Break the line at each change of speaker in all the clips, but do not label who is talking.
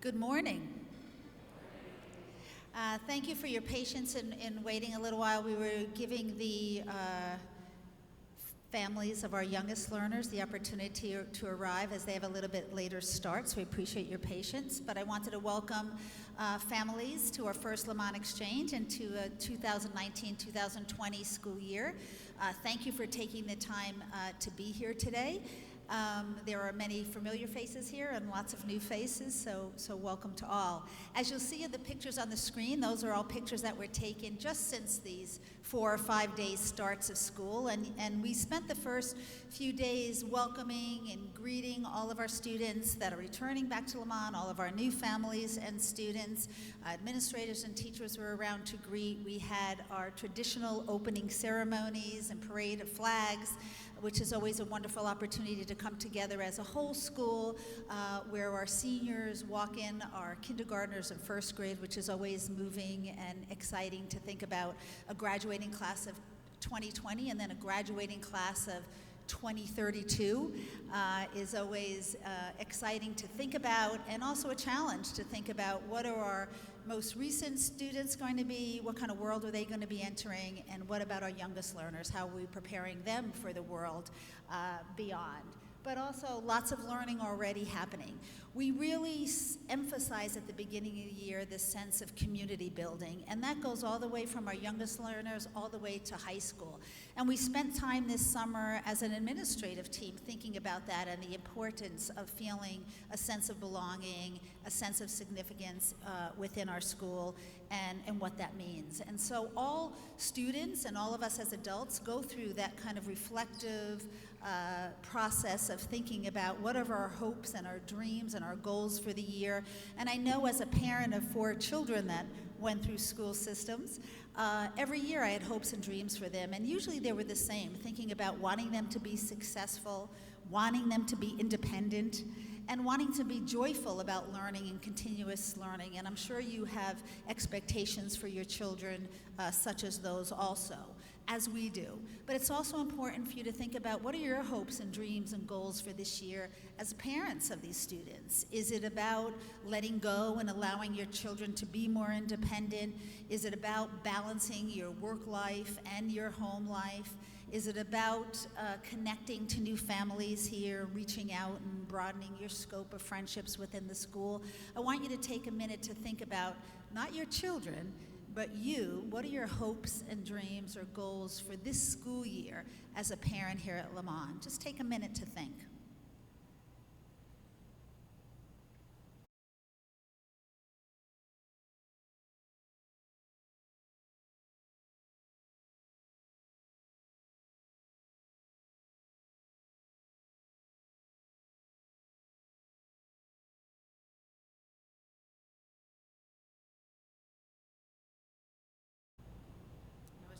Good morning. Thank you for your patience in waiting a little while. We were giving the families of our youngest learners the opportunity to arrive as they have a little bit later start, so we appreciate your patience. But I wanted to welcome families to our first Léman Exchange and to a 2019-2020 school year. Thank you for taking the time to be here today. There are many familiar faces here and lots of new faces, so welcome to all. As you'll see in the pictures on the screen, those are all pictures that were taken just since these 4 or 5 days starts of school, and we spent the first few days welcoming and greeting all of our students that are returning back to Léman, all of our new families and students. Administrators and teachers were around to greet. We had our traditional opening ceremonies and parade of flags, which is always a wonderful opportunity to come together as a whole school, where our seniors walk in our kindergartners and first grade, which is always moving and exciting to think about a graduating class of 2020 and then a graduating class of 2032 is always exciting to think about, and also a challenge to think about what are our most recent students going to be, what kind of world are they going to be entering, and what about our youngest learners, how are we preparing them for the world beyond. But also lots of learning already happening. We really emphasize at the beginning of the year this sense of community building, and that goes all the way from our youngest learners all the way to high school. And we spent time this summer as an administrative team thinking about that and the importance of feeling a sense of belonging, a sense of significance within our school, and what that means. And so all students and all of us as adults go through that kind of reflective process of thinking about what are our hopes and our dreams and our goals for the year. And I know as a parent of 4 children that went through school systems, every year I had hopes and dreams for them, and usually they were the same, thinking about wanting them to be successful, wanting them to be independent, and wanting to be joyful about learning and continuous learning. And I'm sure you have expectations for your children such as those also, as we do. But it's also important for you to think about what are your hopes and dreams and goals for this year as parents of these students. Is it about letting go and allowing your children to be more independent? Is it about balancing your work life and your home life? Is it about connecting to new families here, reaching out and broadening your scope of friendships within the school? I want you to take a minute to think about not your children, but you. What are your hopes and dreams or goals for this school year as a parent here at Léman? Just take a minute to think.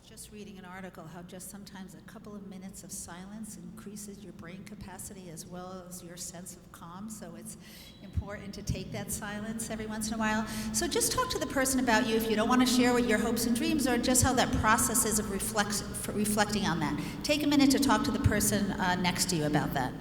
Just reading an article how just sometimes a couple of minutes of silence increases your brain capacity as well as your sense of calm, so it's important to take that silence every once in a while. So just talk to the person about you if you don't want to share what your hopes and dreams are, just how that process is of reflecting on that. Take a minute to talk to the person next to you about that.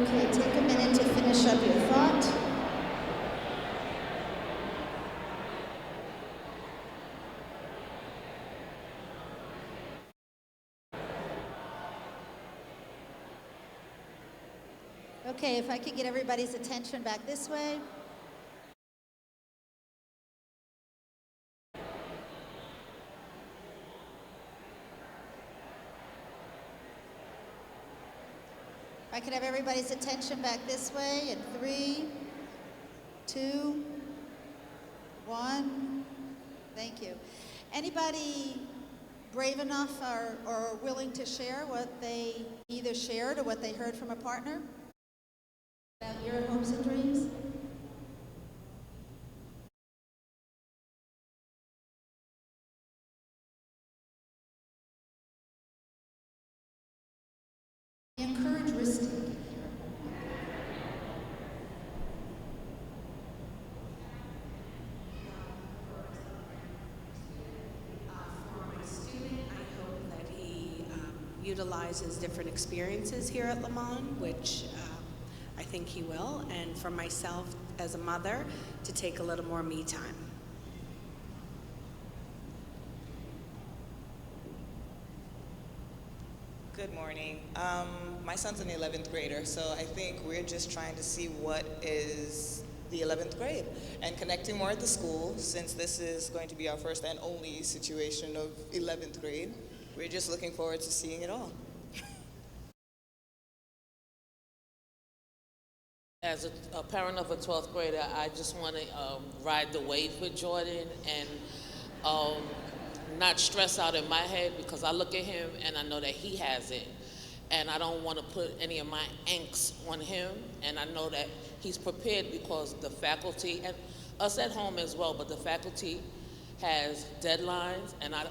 Okay, take a minute to finish up your thought. Okay, if I could get everybody's attention back this way. I could have everybody's attention back this way in 3, 2, 1. Thank you. Anybody brave enough or willing to share what they either shared or what they heard from a partner about your hopes and dreams? Encourage risk-taking.
Utilizes different experiences here at Léman, which I think he will, and for myself as a mother to take a little more me time.
Good morning. My son's an 11th grader, so I think we're just trying to see what is the 11th grade and connecting more at the school, since this is going to be our first and only situation of 11th grade. We're just looking forward to seeing it all.
As a parent of a 12th grader, I just want to ride the wave with Jordan and not stress out in my head, because I look at him and I know that he has it. And I don't want to put any of my angst on him. And I know that he's prepared because the faculty, and us at home as well, but the faculty has deadlines, and I'm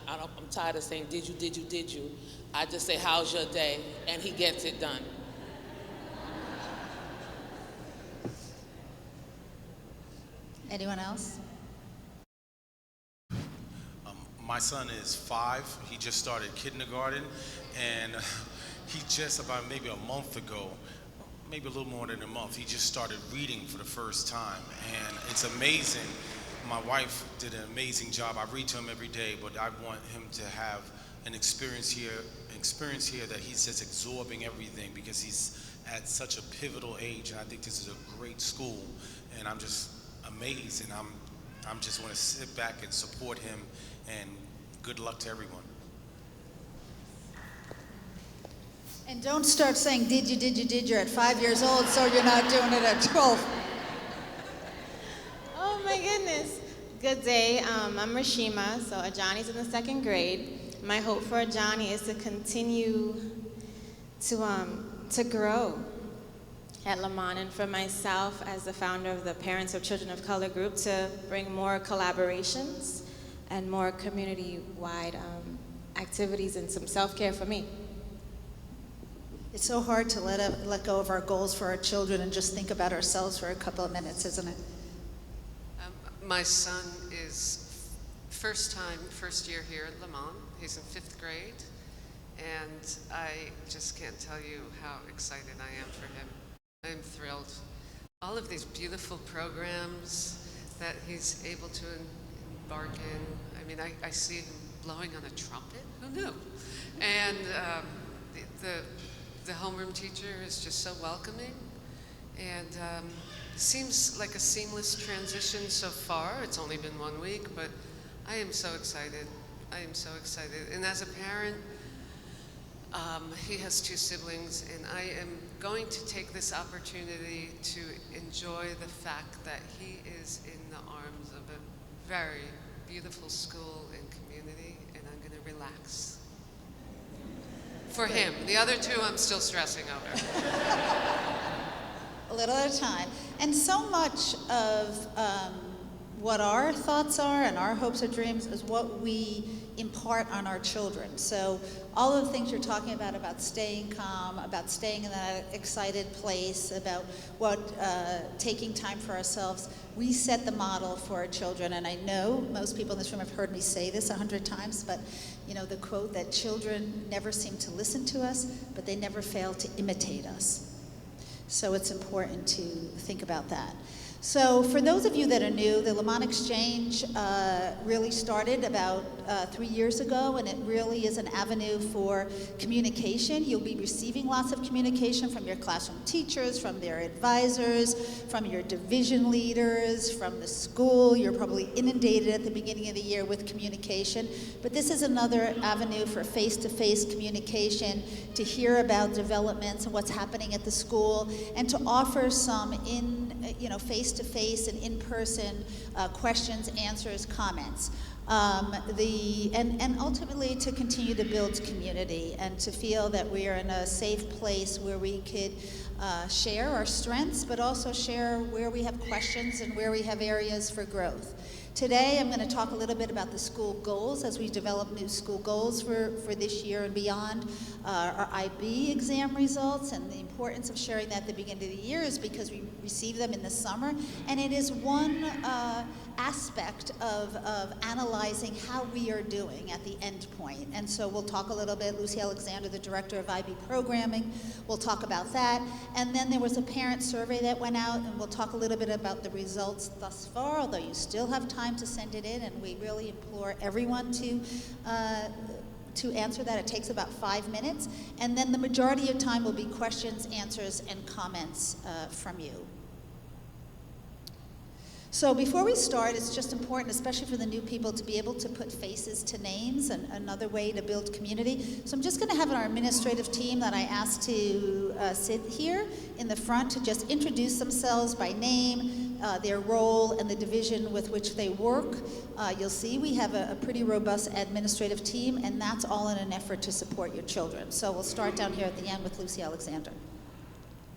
tired of saying, did you? I just say, how's your day? And he gets it done.
Anyone else?
My son is 5. He just started kindergarten, and he just about maybe a month ago, maybe a little more than a month, he just started reading for the first time, and it's amazing. My wife did an amazing job. I read to him every day, but I want him to have an experience here that he's just absorbing everything, because he's at such a pivotal age, and I think this is a great school, and I'm just amazed, and I'm just want to sit back and support him, and good luck to everyone.
And don't start saying, did you at 5 years old, so you're not doing it at 12.
Oh my goodness. Good day. I'm Rashima, so Ajani's in the 2nd grade. My hope for Ajani is to continue to grow at Léman, and for myself as the founder of the Parents of Children of Color group to bring more collaborations and more community-wide activities and some self-care for me.
It's so hard to let go of our goals for our children and just think about ourselves for a couple of minutes, isn't it?
My son is first year here at Léman. He's in 5th grade, and I just can't tell you how excited I am for him. I'm thrilled. All of these beautiful programs that he's able to embark in. I mean, I see him blowing on a trumpet. Who knew? And the homeroom teacher is just so welcoming, and seems like a seamless transition so far. It's only been 1 week, but I am so excited. I am so excited. And as a parent, he has 2 siblings, and I am going to take this opportunity to enjoy the fact that he is in the arms of a very beautiful school and community, and I'm going to relax. For him. The other 2 I'm still stressing over.
A little at a time. And so much of what our thoughts are and our hopes or dreams is what we impart on our children. So all of the things you're talking about staying calm, about staying in that excited place, about taking time for ourselves, we set the model for our children. And I know most people in this room have heard me say this 100 times, but you know, the quote that children never seem to listen to us, but they never fail to imitate us. So it's important to think about that. So for those of you that are new, the Léman Exchange really started about 3 years ago, and it really is an avenue for communication. You'll be receiving lots of communication from your classroom teachers, from their advisors, from your division leaders, from the school. You're probably inundated at the beginning of the year with communication, but this is another avenue for face-to-face communication, to hear about developments and what's happening at the school, and to offer some face-to-face and in-person questions, answers, comments. And ultimately to continue to build community and to feel that we are in a safe place where we could share our strengths, but also share where we have questions and where we have areas for growth. Today, I'm going to talk a little bit about the school goals as we develop new school goals for this year and beyond. Our IB exam results, and the importance of sharing that at the beginning of the year is because we receive them in the summer, and it is one aspect of analyzing how we are doing at the end point. And so we'll talk a little bit, Lucy Alexander, the director of IB programming, will talk about that. And then there was a parent survey that went out, and we'll talk a little bit about the results thus far, although you still have time to send it in, and we really implore everyone to answer that. It takes about 5 minutes, and then the majority of time will be questions, answers, and comments from you. So before we start, it's just important, especially for the new people, to be able to put faces to names, and another way to build community. So I'm just going to have our administrative team that I asked to sit here in the front to just introduce themselves by name, their role, and the division with which they work. You'll see we have a pretty robust administrative team, and that's all in an effort to support your children. So we'll start down here at the end with Lucy Alexander.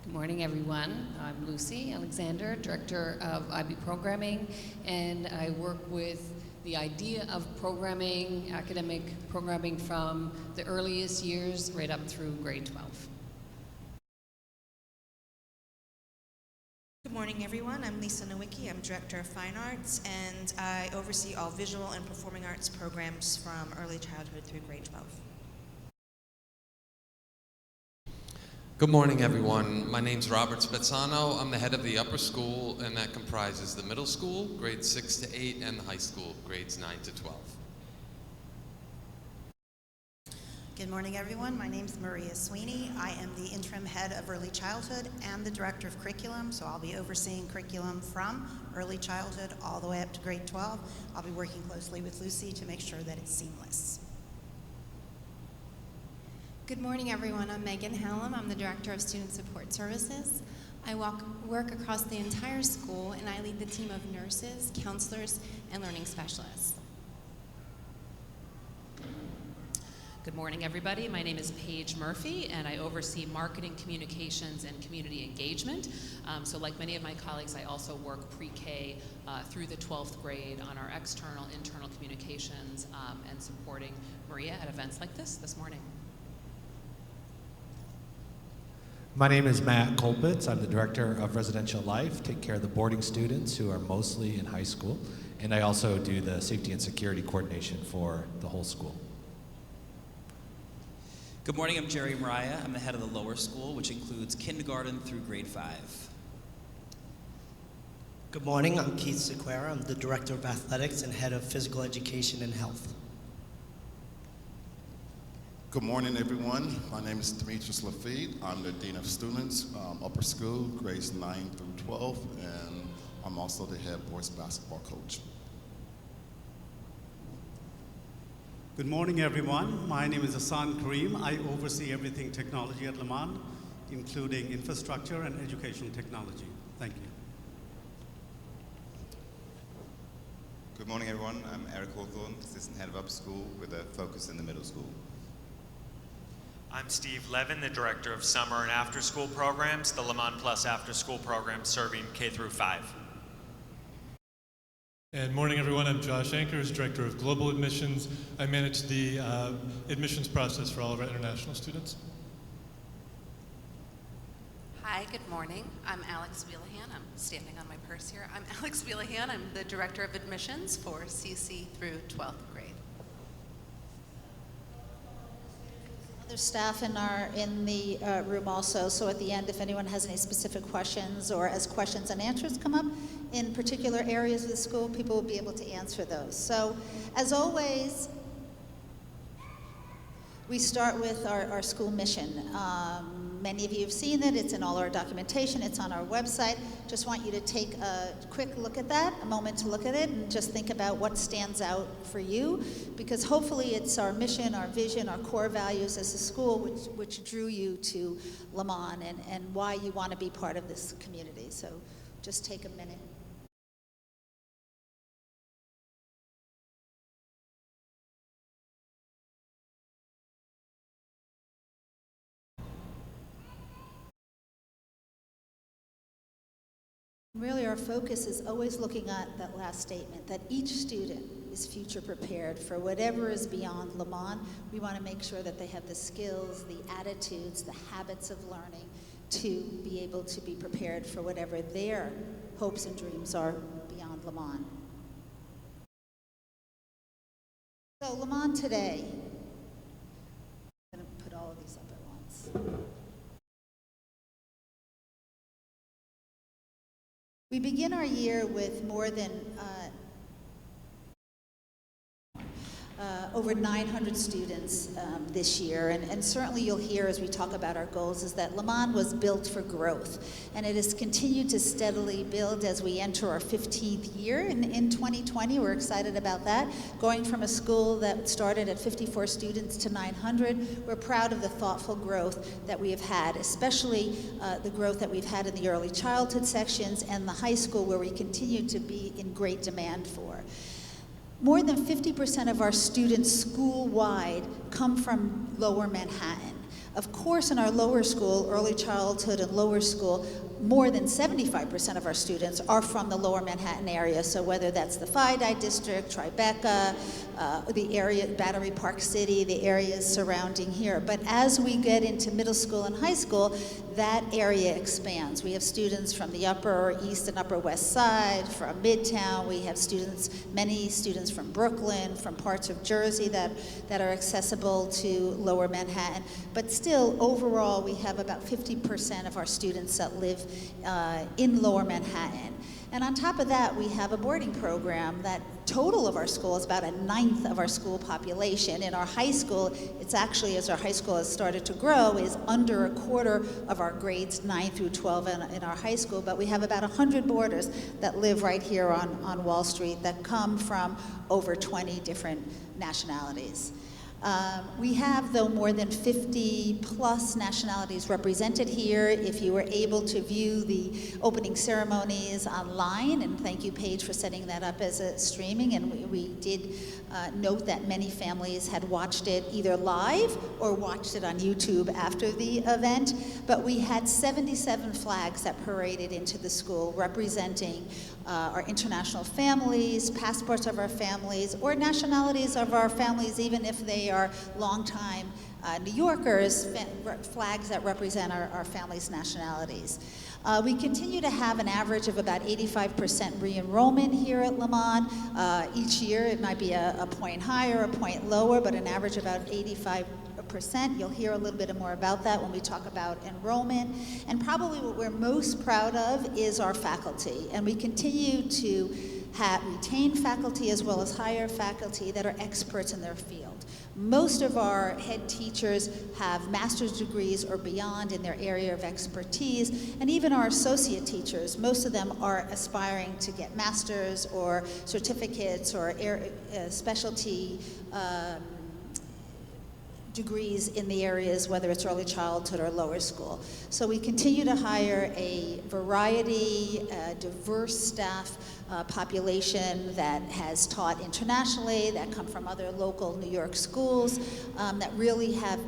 Good morning, everyone. I'm Lucy Alexander, Director of IB Programming, and I work with the idea of programming, academic programming from the earliest years right up through grade 12.
Good morning, everyone. I'm Lisa Nowicki. I'm Director of Fine Arts, and I oversee all visual and performing arts programs from early childhood through grade 12.
Good morning, everyone. My name's Robert Spezzano. I'm the head of the upper school, and that comprises the middle school, grades 6 to 8, and the high school, grades 9 to 12.
Good morning, everyone. My name's Maria Sweeney. I am the interim head of early childhood and the director of curriculum, so I'll be overseeing curriculum from early childhood all the way up to grade 12. I'll be working closely with Lucy to make sure that it's seamless.
Good morning, everyone. I'm Megan Hallam. I'm the Director of Student Support Services. I work across the entire school, and I lead the team of nurses, counselors, and learning specialists.
Good morning, everybody. My name is Paige Murphy, and I oversee marketing, communications, and community engagement. So like many of my colleagues, I also work pre-K through the 12th grade on our external, internal communications and supporting Maria at events like this morning.
My name is Matt Kolpitz. I'm the Director of Residential Life, take care of the boarding students who are mostly in high school, and I also do the safety and security coordination for the whole school.
Good morning, I'm Jerry Mariah. I'm the head of the lower school, which includes kindergarten through grade 5.
Good morning, I'm Keith Sequeira. I'm the Director of Athletics and head of Physical Education and Health.
Good morning, everyone. My name is Demetrius Lafitte. I'm the Dean of Students, upper school, grades 9 through 12, and I'm also the head boys basketball coach.
Good morning, everyone. My name is Hassan Kareem. I oversee everything technology at Léman, including infrastructure and educational technology. Thank you.
Good morning, everyone. I'm Eric Hawthorne, Assistant Head of Upper School with a focus in the middle school.
I'm Steve Levin, the Director of Summer and After School Programs, the Léman Plus After School Program serving K through 5.
And morning, everyone. I'm Josh Ankers, Director of Global Admissions. I manage the admissions process for all of our international students.
Hi, good morning. I'm Alex Wheelahan. I'm standing on my purse here. I'm Alex Wheelahan. I'm the Director of Admissions for CC through 12th grade.
Other staff in the room also, so at the end, if anyone has any specific questions or as questions and answers come up, in particular areas of the school, people will be able to answer those. So, as always, we start with our school mission. Many of you have seen it. It's in all our documentation. It's on our website. Just want you to take a quick look at that, a moment to look at it, and just think about what stands out for you, because hopefully it's our mission, our vision, our core values as a school which drew you to Léman and why you want to be part of this community. So just take a minute. Really, our focus is always looking at that last statement, that each student is future prepared for whatever is beyond Léman. We want to make sure that they have the skills, the attitudes, the habits of learning to be able to be prepared for whatever their hopes and dreams are beyond Léman. So Léman today, I'm going to put all of these up at once. We begin our year with more than over 900 students this year, and certainly you'll hear as we talk about our goals is that Léman was built for growth, and it has continued to steadily build as we enter our 15th year in 2020. We're excited about that. Going from a school that started at 54 students to 900, we're proud of the thoughtful growth that we have had, especially the growth that we've had in the early childhood sections and the high school, where we continue to be in great demand for. More than 50% of our students school-wide come from Lower Manhattan. Of course, in our lower school, early childhood and lower school, more than 75% of our students are from the Lower Manhattan area. So whether that's the Phi-Di District, Tribeca, the area, Battery Park City, the areas surrounding here. But as we get into middle school and high school, that area expands. We have students from the Upper East and Upper West Side, from Midtown. We have students, many students from Brooklyn, from parts of Jersey that are accessible to Lower Manhattan. But still, overall, we have about 50% of our students that live in Lower Manhattan. And on top of that, we have a boarding program that total of our school is about 1/9 of our school population. In our high school, it's actually, as our high school has started to grow, is under 1/4 of our grades 9 through 12 in our high school. But we have about 100 boarders that live right here on Wall Street that come from over 20 different nationalities. We have, though, more than 50+ nationalities represented here. If you were able to view the opening ceremonies online, and thank you, Paige, for setting that up as a streaming, and we did note that many families had watched it either live or watched it on YouTube after the event, but we had 77 flags that paraded into the school representing our international families, passports of our families, or nationalities of our families, even if they are longtime New Yorkers, flags that represent our families' nationalities. We continue to have an average of about 85% re-enrollment here at Léman. Each year it might be a point higher, a point lower, but an average about 85%. You'll hear a little bit more about that when we talk about enrollment. And probably what we're most proud of is our faculty. And we continue to retain faculty as well as hire faculty that are experts in their field. Most of our head teachers have master's degrees or beyond in their area of expertise, and even our associate teachers, most of them are aspiring to get masters or certificates or specialty degrees in the areas, whether it's early childhood or lower school. So we continue to hire a variety, diverse staff population that has taught internationally, that come from other local New York schools, that really have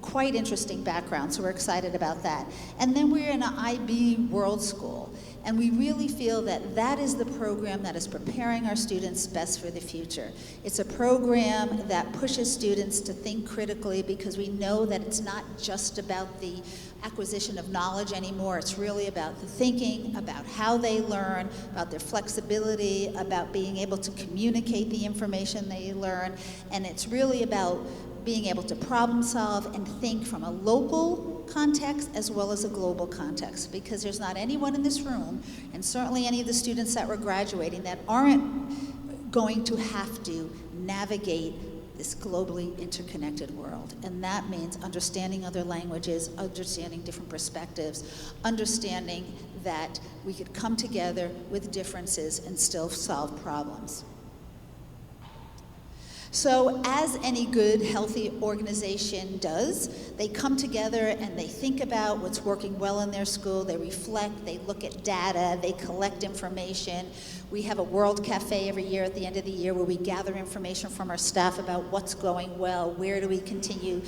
quite interesting backgrounds, so we're excited about that. And then we're in an IB World School, and we really feel that that is the program that is preparing our students best for the future. It's a program that pushes students to think critically, because we know that it's not just about the acquisition of knowledge anymore. It's really about the thinking, about how they learn, about their flexibility, about being able to communicate the information they learn, and it's really about being able to problem solve and think from a local context as well as a global context, because there's not anyone in this room, and certainly any of the students that were graduating, that aren't going to have to navigate this globally interconnected world. And that means understanding other languages, understanding different perspectives, understanding that we could come together with differences and still solve problems. So as any good, healthy organization does, they come together and they think about what's working well in their school, they reflect, they look at data, they collect information. We have a World Cafe every year at the end of the year where we gather information from our staff about what's going well, where do we continue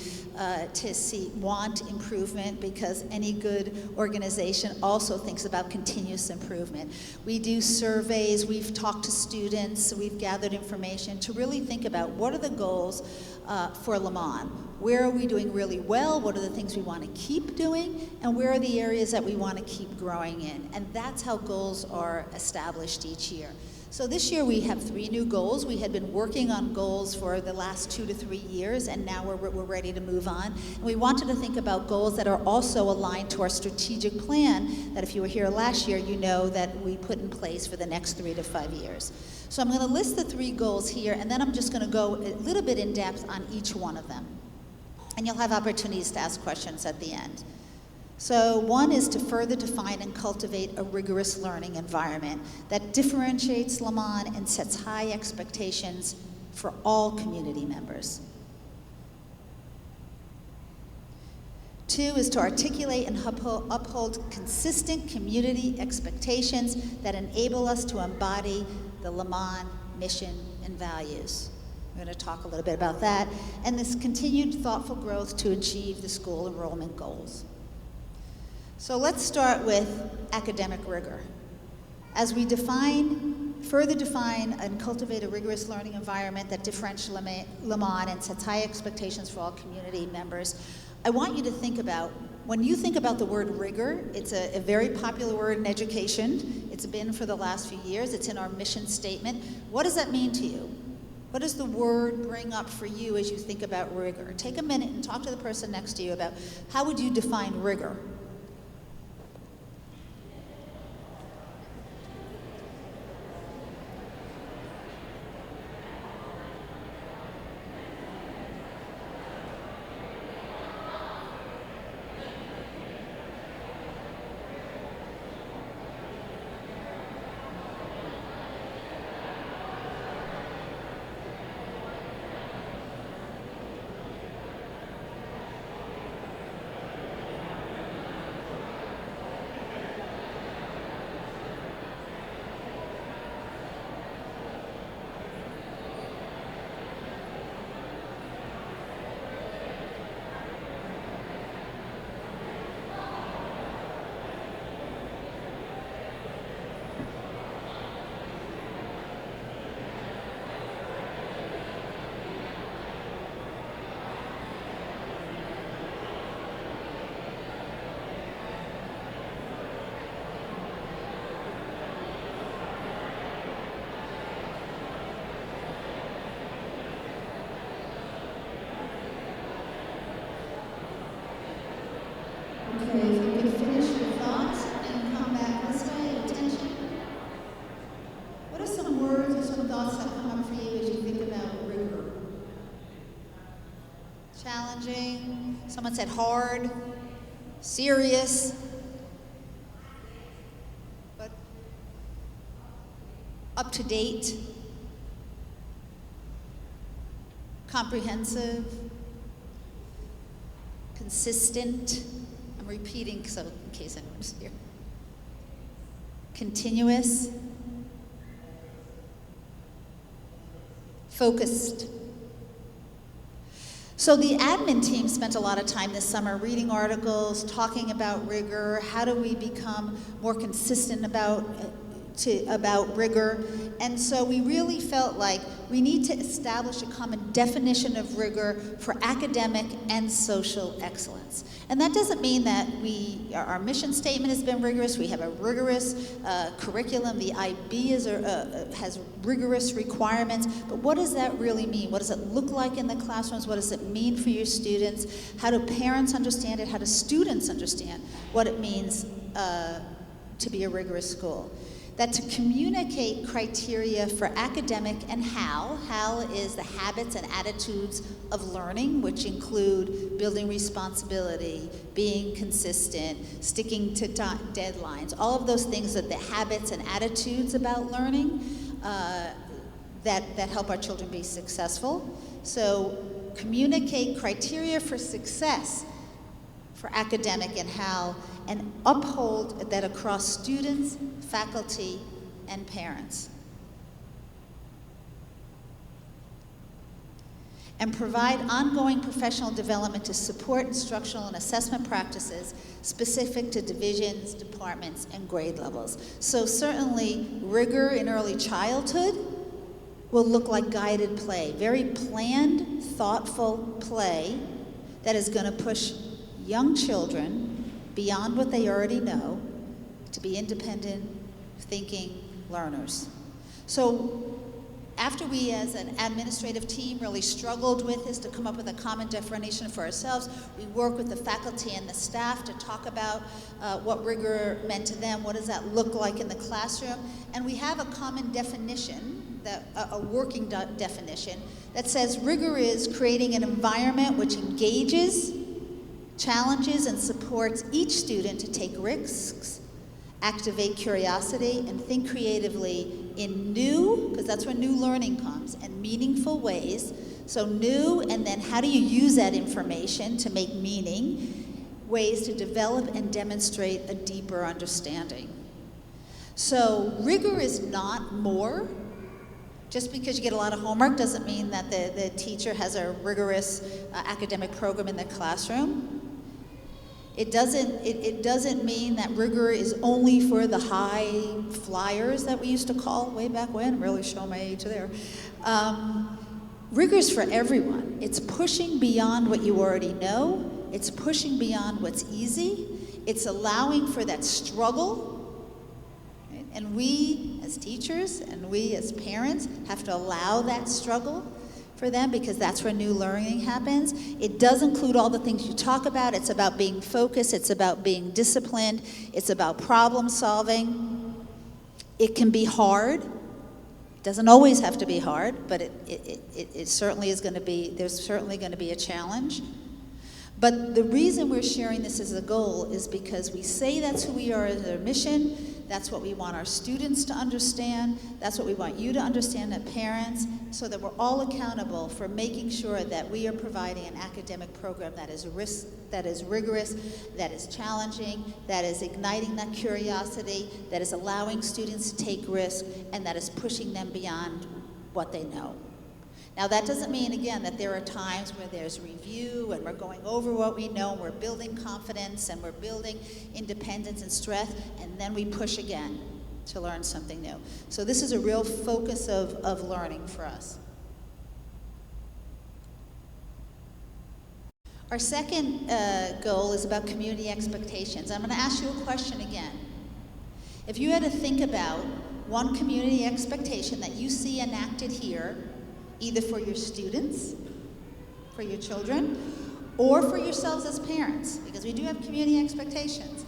to want improvement, because any good organization also thinks about continuous improvement. We do surveys, we've talked to students, we've gathered information to really think about what are the goals for Léman. Where are we doing really well? What are the things we want to keep doing? And where are the areas that we want to keep growing in? And that's how goals are established each year. So this year we have 3 new goals. We had been working on goals for the last 2 to 3 years, and now we're ready to move on. And we wanted to think about goals that are also aligned to our strategic plan that if you were here last year, you know that we put in place for the next 3 to 5 years. So I'm going to list the 3 goals here, and then I'm just going to go a little bit in depth on each one of them. And you'll have opportunities to ask questions at the end. So 1 is to further define and cultivate a rigorous learning environment that differentiates Léman and sets high expectations for all community members. 2 is to articulate and uphold consistent community expectations that enable us to embody the Léman mission and values. We're going to talk a little bit about that, and this continued thoughtful growth to achieve the school enrollment goals. So let's start with academic rigor. As we further define and cultivate a rigorous learning environment that differentiates Léman and sets high expectations for all community members, I want you to think about, when you think about the word rigor, it's a very popular word in education. It's been for the last few years. It's in our mission statement. What does that mean to you? What does the word bring up for you as you think about rigor? Take a minute and talk to the person next to you about how would you define rigor? Okay, if you could finish your thoughts and come back this way, attention. What are some words or some thoughts that come up for you as you think about rigor? Challenging. Someone said hard, serious, but up to date, comprehensive, consistent. I'm repeating so in case anyone's here. Continuous, focused. So the admin team spent a lot of time this summer reading articles, talking about rigor, how do we become more consistent about about rigor. And so we really felt like we need to establish a common definition of rigor for academic and social excellence. And that doesn't mean that our mission statement has been rigorous. We have a rigorous curriculum. The IB has rigorous requirements. But what does that really mean? What does it look like in the classrooms? What does it mean for your students? How do parents understand it? How do students understand what it means to be a rigorous school? That to communicate criteria for academic and HAL is the habits and attitudes of learning, which include building responsibility, being consistent, sticking to deadlines, all of those things that the habits and attitudes about learning that help our children be successful. So communicate criteria for success for academic and HAL, and uphold that across students, faculty, and parents. And provide ongoing professional development to support instructional and assessment practices specific to divisions, departments, and grade levels. So certainly rigor in early childhood will look like guided play, very planned, thoughtful play that is going to push young children beyond what they already know to be independent, thinking learners. So after we as an administrative team really struggled with this to come up with a common definition for ourselves, we worked with the faculty and the staff to talk about what rigor meant to them, what does that look like in the classroom, and we have a common definition, a working definition, that says rigor is creating an environment which engages, challenges, and supports each student to take risks, activate curiosity, and think creatively in new, because that's where new learning comes, and meaningful ways. So new, and then how do you use that information to make meaning, ways to develop and demonstrate a deeper understanding. So rigor is not more. Just because you get a lot of homework doesn't mean that the teacher has a rigorous academic program in the classroom. It doesn't mean that rigor is only for the high flyers that we used to call way back when. I'm really showing my age there. Rigor is for everyone. It's pushing beyond what you already know. It's pushing beyond what's easy. It's allowing for that struggle. Right? And we as teachers and we as parents have to allow that struggle for them, because that's where new learning happens. It does include all the things you talk about. It's about being focused. It's about being disciplined. It's about problem solving. It can be hard. It doesn't always have to be hard, but it certainly is going to be, there's certainly going to be a challenge. But the reason we're sharing this as a goal is because we say that's who we are as our mission. That's what we want our students to understand. That's what we want you to understand as parents, so that we're all accountable for making sure that we are providing an academic program that is rigorous, that is challenging, that is igniting that curiosity, that is allowing students to take risks, and that is pushing them beyond what they know. Now, that doesn't mean, again, that there are times where there's review and we're going over what we know, and we're building confidence and we're building independence and strength, and then we push again to learn something new. So this is a real focus of learning for us. Our second goal is about community expectations. I'm going to ask you a question again. If you had to think about one community expectation that you see enacted here, either for your students, for your children, or for yourselves as parents, because we do have community expectations.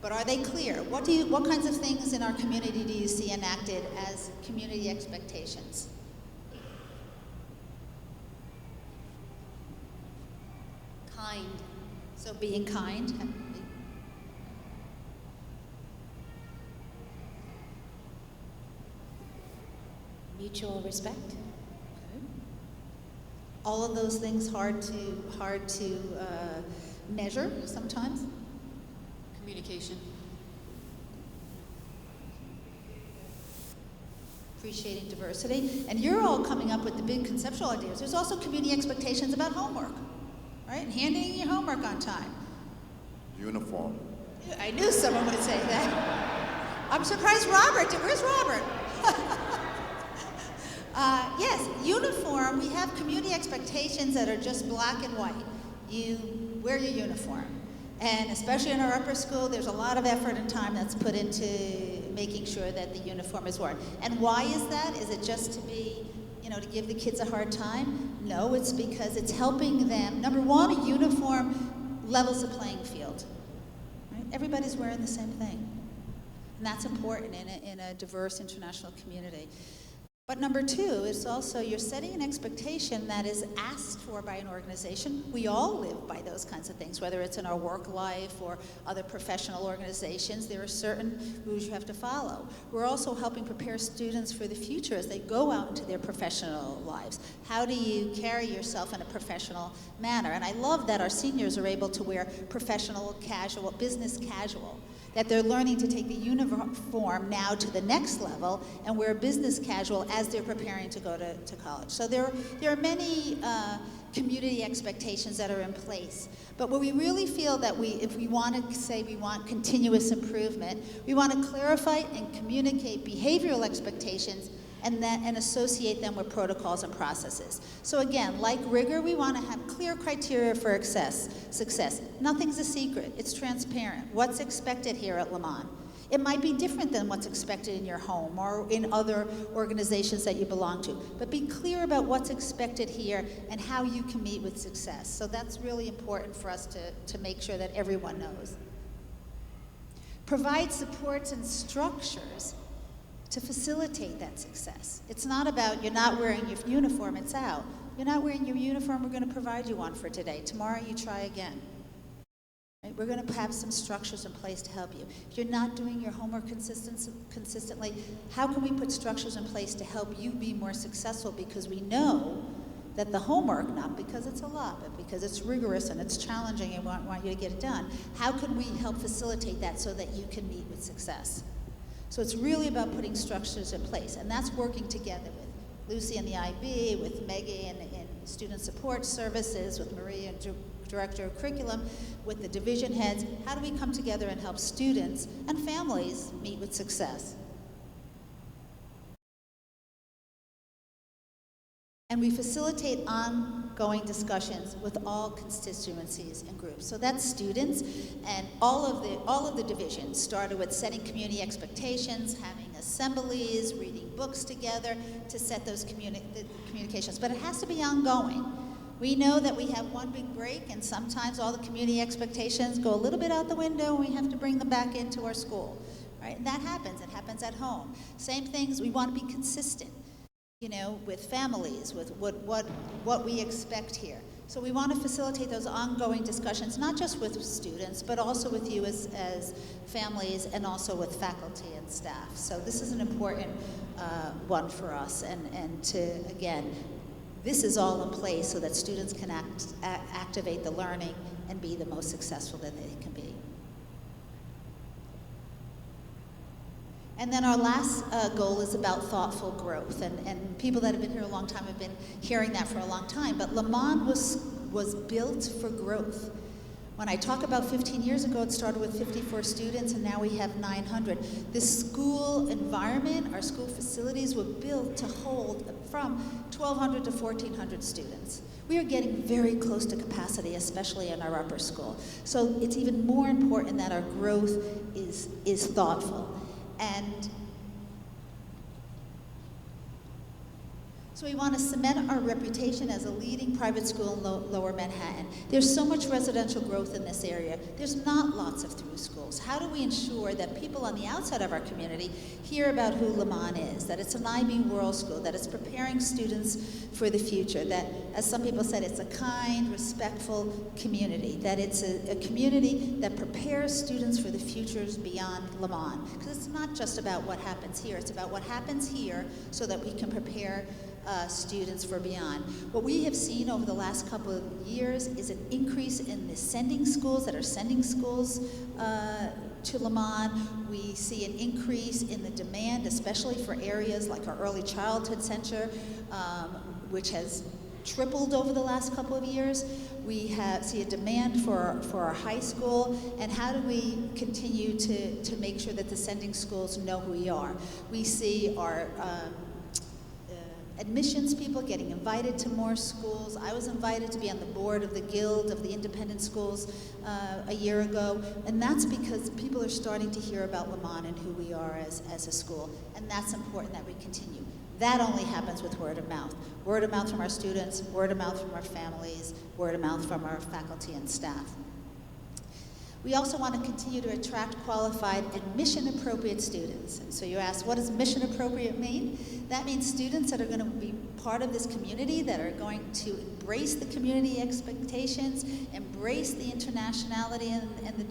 But are they clear? What kinds of things in our community do you see enacted as community expectations? Kind. So being kind.
Mutual respect.
All of those things hard to measure sometimes.
Communication.
Appreciating diversity. And you're all coming up with the big conceptual ideas. There's also community expectations about homework, right? And handing in your homework on time.
Uniform.
I knew someone would say that. I'm surprised Robert, where's Robert? Yes, uniform, we have community expectations that are just black and white. You wear your uniform. And especially in our upper school, there's a lot of effort and time that's put into making sure that the uniform is worn. And why is that? Is it just to be, to give the kids a hard time? No, it's because it's helping them. Number one, a uniform levels the playing field. Right? Everybody's wearing the same thing. And that's important in a diverse international community. But number two is also you're setting an expectation that is asked for by an organization. We all live by those kinds of things, whether it's in our work life or other professional organizations. There are certain rules you have to follow. We're also helping prepare students for the future as they go out into their professional lives. How do you carry yourself in a professional manner? And I love that our seniors are able to wear professional casual, business casual. That they're learning to take the uniform now to the next level and wear business casual as they're preparing to go to college. So there are many community expectations that are in place. But what we really feel that if we want to say we want continuous improvement, we want to clarify and communicate behavioral expectations and associate them with protocols and processes. So again, like rigor, we want to have clear criteria for success. Nothing's a secret. It's transparent. What's expected here at Léman? It might be different than what's expected in your home or in other organizations that you belong to. But be clear about what's expected here and how you can meet with success. So that's really important for us to make sure that everyone knows. Provide supports and structures to facilitate that success. It's not about you're not wearing your uniform, it's out. You're not wearing your uniform, we're going to provide you one for today. Tomorrow you try again. Right? We're going to have some structures in place to help you. If you're not doing your homework consistently, how can we put structures in place to help you be more successful? Because we know that the homework, not because it's a lot, but because it's rigorous and it's challenging and we want you to get it done, how can we help facilitate that so that you can meet with success? So it's really about putting structures in place, and that's working together with Lucy and the IB, with Maggie and Student Support Services, with Maria and Director of Curriculum, with the division heads. How do we come together and help students and families meet with success? And we facilitate ongoing discussions with all constituencies and groups. So that's students, and all of the divisions started with setting community expectations, having assemblies, reading books together to set those communications. But it has to be ongoing. We know that we have one big break, and sometimes all the community expectations go a little bit out the window, and we have to bring them back into our school. Right? And that happens. It happens at home. Same things. We want to be consistent. With families, with what we expect here. So we want to facilitate those ongoing discussions, not just with students, but also with you as families and also with faculty and staff. So this is an important one for us. And to, again, this is all in place so that students can activate the learning and be the most successful that they can be. And then our last goal is about thoughtful growth. And people that have been here a long time have been hearing that for a long time. But Léman was built for growth. When I talk about 15 years ago, it started with 54 students, and now we have 900. This school environment, our school facilities were built to hold from 1,200 to 1,400 students. We are getting very close to capacity, especially in our upper school. So it's even more important that our growth is thoughtful. And so we want to cement our reputation as a leading private school in Lower Manhattan. There's so much residential growth in this area. There's not lots of through schools. How do we ensure that people on the outside of our community hear about who Léman is, that it's an IB World School, that it's preparing students for the future, that, as some people said, it's a kind, respectful community, that it's a community that prepares students for the futures beyond Léman. Because it's not just about what happens here, it's about what happens here so that we can prepare students for beyond. What we have seen over the last couple of years is an increase in the sending schools that are sending schools to Léman. We see an increase in the demand, especially for areas like our early childhood center, which has tripled over the last couple of years. We see a demand for our high school, and how do we continue to make sure that the sending schools know who we are? We see our admissions people getting invited to more schools. I was invited to be on the board of the Guild of the Independent Schools a year ago, and that's because people are starting to hear about Léman and who we are as a school, and that's important that we continue. That only happens with word of mouth. Word of mouth from our students, word of mouth from our families, word of mouth from our faculty and staff. We also want to continue to attract qualified and mission-appropriate students. And so you ask, what does mission-appropriate mean? That means students that are going to be part of this community, that are going to embrace the community expectations, embrace the internationality and the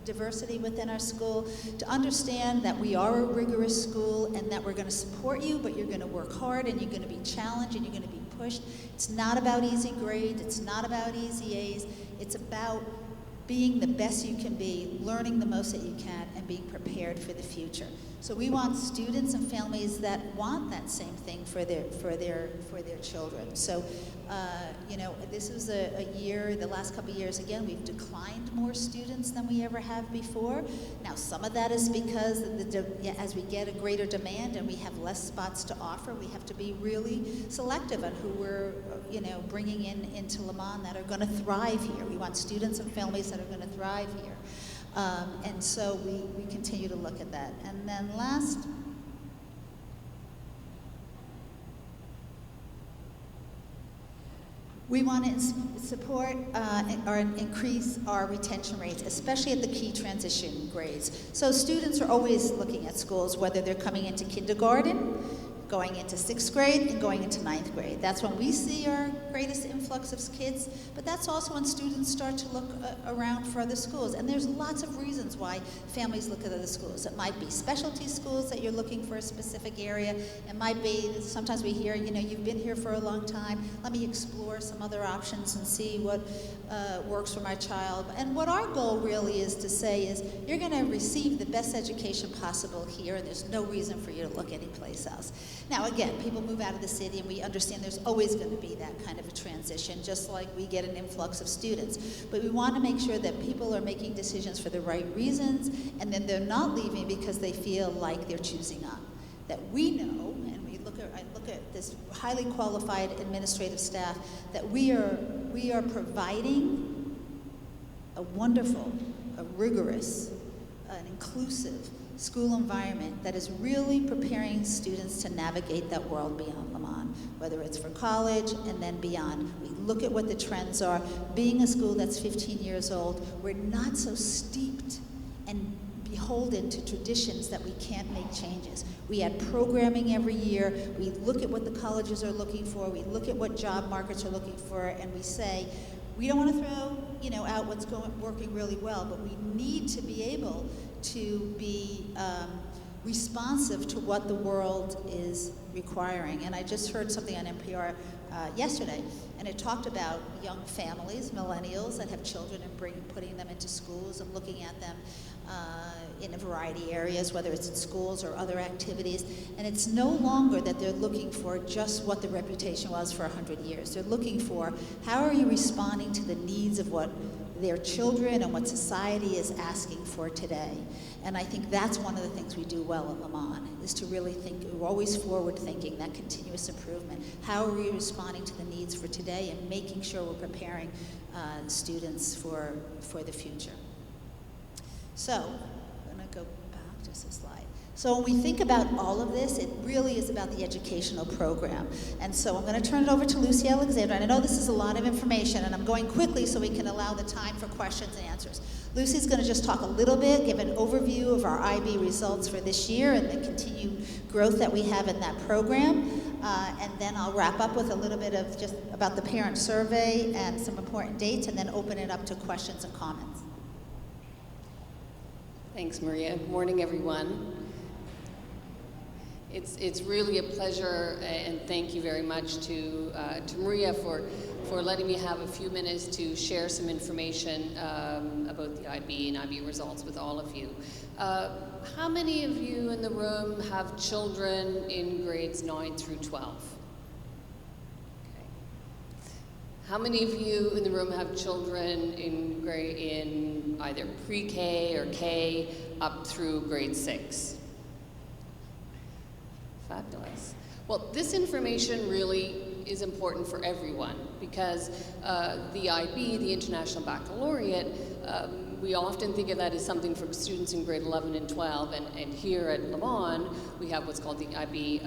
diversity within our school, to understand that we are a rigorous school and that we're going to support you, but you're going to work hard and you're going to be challenged and you're going to be pushed. It's not about easy grades. It's not about easy A's. It's about being the best you can be, learning the most that you can, and being prepared for the future. So we want students and families that want that same thing for their children. So, you know, this was a year, the last couple of years, again, we've declined more students than we ever have before. Now, some of that is because as we get a greater demand and we have less spots to offer, we have to be really selective on who we're, you know, bringing into Léman that are going to thrive here. We want students and families that are going to thrive here. And so we continue to look at that. And then last, we want to support or increase our retention rates, especially at the key transition grades. So students are always looking at schools, whether they're coming into kindergarten, going into 6th grade, and going into 9th grade. That's when we see our greatest influx of kids, but that's also when students start to look around for other schools. And there's lots of reasons why families look at other schools. It might be specialty schools that you're looking for a specific area. It might be, sometimes we hear, you know, you've been here for a long time, let me explore some other options and see what works for my child. And what our goal really is to say is, you're going to receive the best education possible here, and there's no reason for you to look anyplace else. Now, again, people move out of the city, and we understand there's always going to be that kind of a transition, just like we get an influx of students. But we want to make sure that people are making decisions for the right reasons, and then they're not leaving because they feel like they're choosing up. That we know, and I look at this highly qualified administrative staff, that we are providing a wonderful, a rigorous, an inclusive school environment that is really preparing students to navigate that world beyond Léman, whether it's for college and then beyond. We look at what the trends are. Being a school that's 15 years old, we're not so steeped and beholden to traditions that we can't make changes. We add programming every year. We look at what the colleges are looking for. We look at what job markets are looking for, and we say, we don't want to throw, you know, out what's working really well, but we need to be able to be responsive to what the world is requiring. And I just heard something on NPR yesterday, and it talked about young families, millennials that have children, and putting them into schools and looking at them in a variety of areas, whether it's in schools or other activities. And it's no longer that they're looking for just what the reputation was for 100 years. They're looking for, how are you responding to the needs of what their children and what society is asking for today? And I think that's one of the things we do well at Léman, is to really think, we're always forward thinking, that continuous improvement. How are we responding to the needs for today and making sure we're preparing students for the future? So, I'm going to go back just a slide. So when we think about all of this, it really is about the educational program. And so I'm going to turn it over to Lucy Alexander. And I know this is a lot of information, and I'm going quickly so we can allow the time for questions and answers. Lucy's going to just talk a little bit, give an overview of our IB results for this year and the continued growth that we have in that program. And then I'll wrap up with a little bit of just about the parent survey and some important dates, and then open it up to questions and comments.
Thanks, Maria. Good morning, everyone. It's really a pleasure, and thank you very much to Maria for letting me have a few minutes to share some information about the IB and IB results with all of you. How many of you in the room have children in grades 9 through 12? Okay. How many of you in the room have children in either pre-K or K up through grade 6? Fabulous. Well, this information really is important for everyone because the IB, the International Baccalaureate, we often think of that as something for students in grade 11 and 12, and here at Léman, we have what's called the IB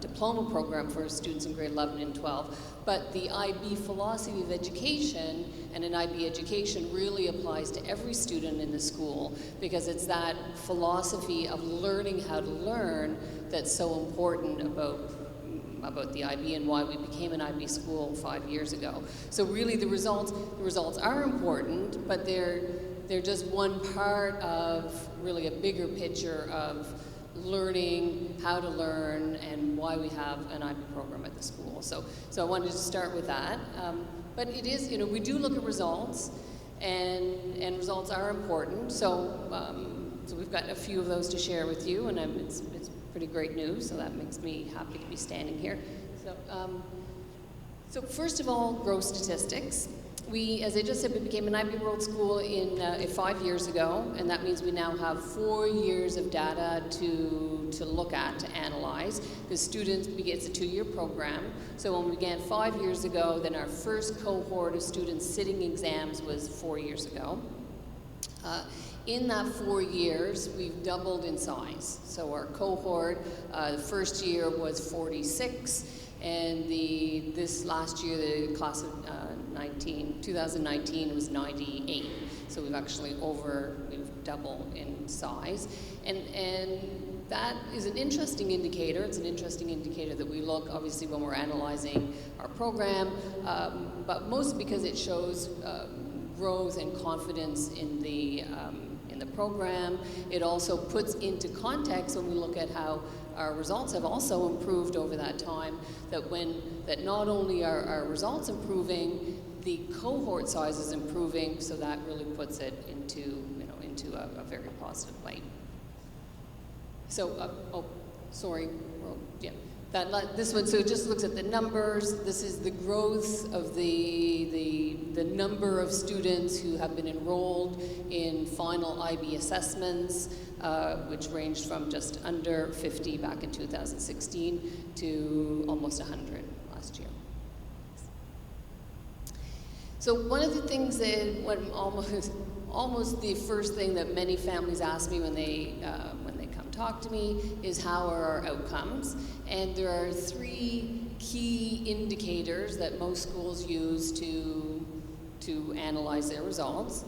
diploma program for students in grade 11 and 12. But the IB philosophy of education and an IB education really applies to every student in the school because it's that philosophy of learning how to learn that's so important about the IB and why we became an IB school 5 years ago. So really the results are important, but they're just one part of really a bigger picture of learning how to learn and why we have an IB program at the school. So I wanted to start with that. But it is, we do look at results, and results are important. So we've got a few of those to share with you, and it's pretty great news, so that makes me happy to be standing here. So first of all, growth statistics. We, as I just said, we became an IB World School 5 years ago, and that means we now have 4 years of data to look at, to analyze. The students, it's a 2-year program, so when we began 5 years ago, then our first cohort of students sitting exams was 4 years ago. In that 4 years, we've doubled in size. So our cohort, the first year was 46, and this last year, the class of 2019 was 98. So we've actually we've doubled in size. And that is an interesting indicator. It's an interesting indicator that we look, obviously, when we're analyzing our program, but mostly because it shows growth and confidence in the program. It also puts into context when we look at how our results have also improved over that time, that not only are our results improving, the cohort size is improving, so that really puts it into a very positive light. So, this one, so it just looks at the numbers. This is the growth of the number of students who have been enrolled in final IB assessments, which ranged from just under 50 back in 2016 to almost 100 last year. So one of the things almost the first thing that many families ask me when they come talk to me is how are our outcomes? And there are 3 key indicators that most schools use to analyze their results: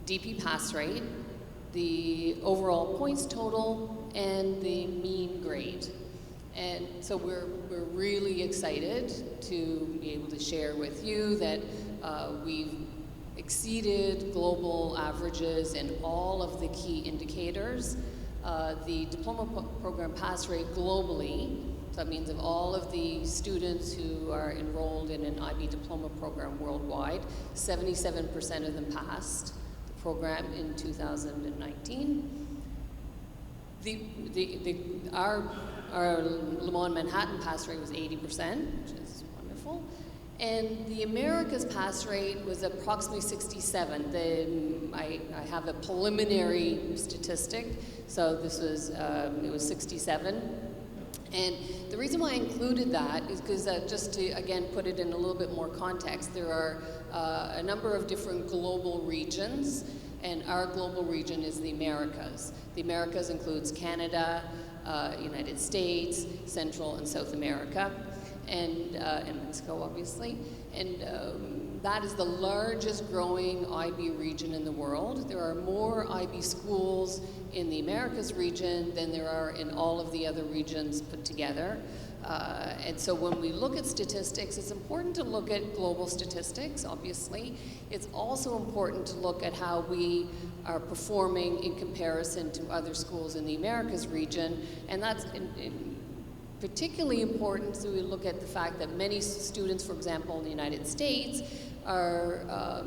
DP pass rate, the overall points total, and the mean grade. And so we're really excited to be able to share with you that we've exceeded global averages in all of the key indicators. The diploma program pass rate globally, so that means of all of the students who are enrolled in an IB diploma program worldwide, 77% of them passed the program in 2019. Our Léman Manhattan pass rate was 80%, which is wonderful. And the Americas pass rate was approximately 67. I have a preliminary statistic, so this was, it was 67. And the reason why I included that is because just to, again, put it in a little bit more context, there are a number of different global regions, and our global region is the Americas. The Americas includes Canada, United States, Central and South America, and Mexico, obviously. And that is the largest growing IB region in the world. There are more IB schools in the Americas region than there are in all of the other regions put together. And so when we look at statistics, it's important to look at global statistics, obviously. It's also important to look at how we are performing in comparison to other schools in the Americas region, and that's particularly important. So we look at the fact that many students, for example, in the United States, are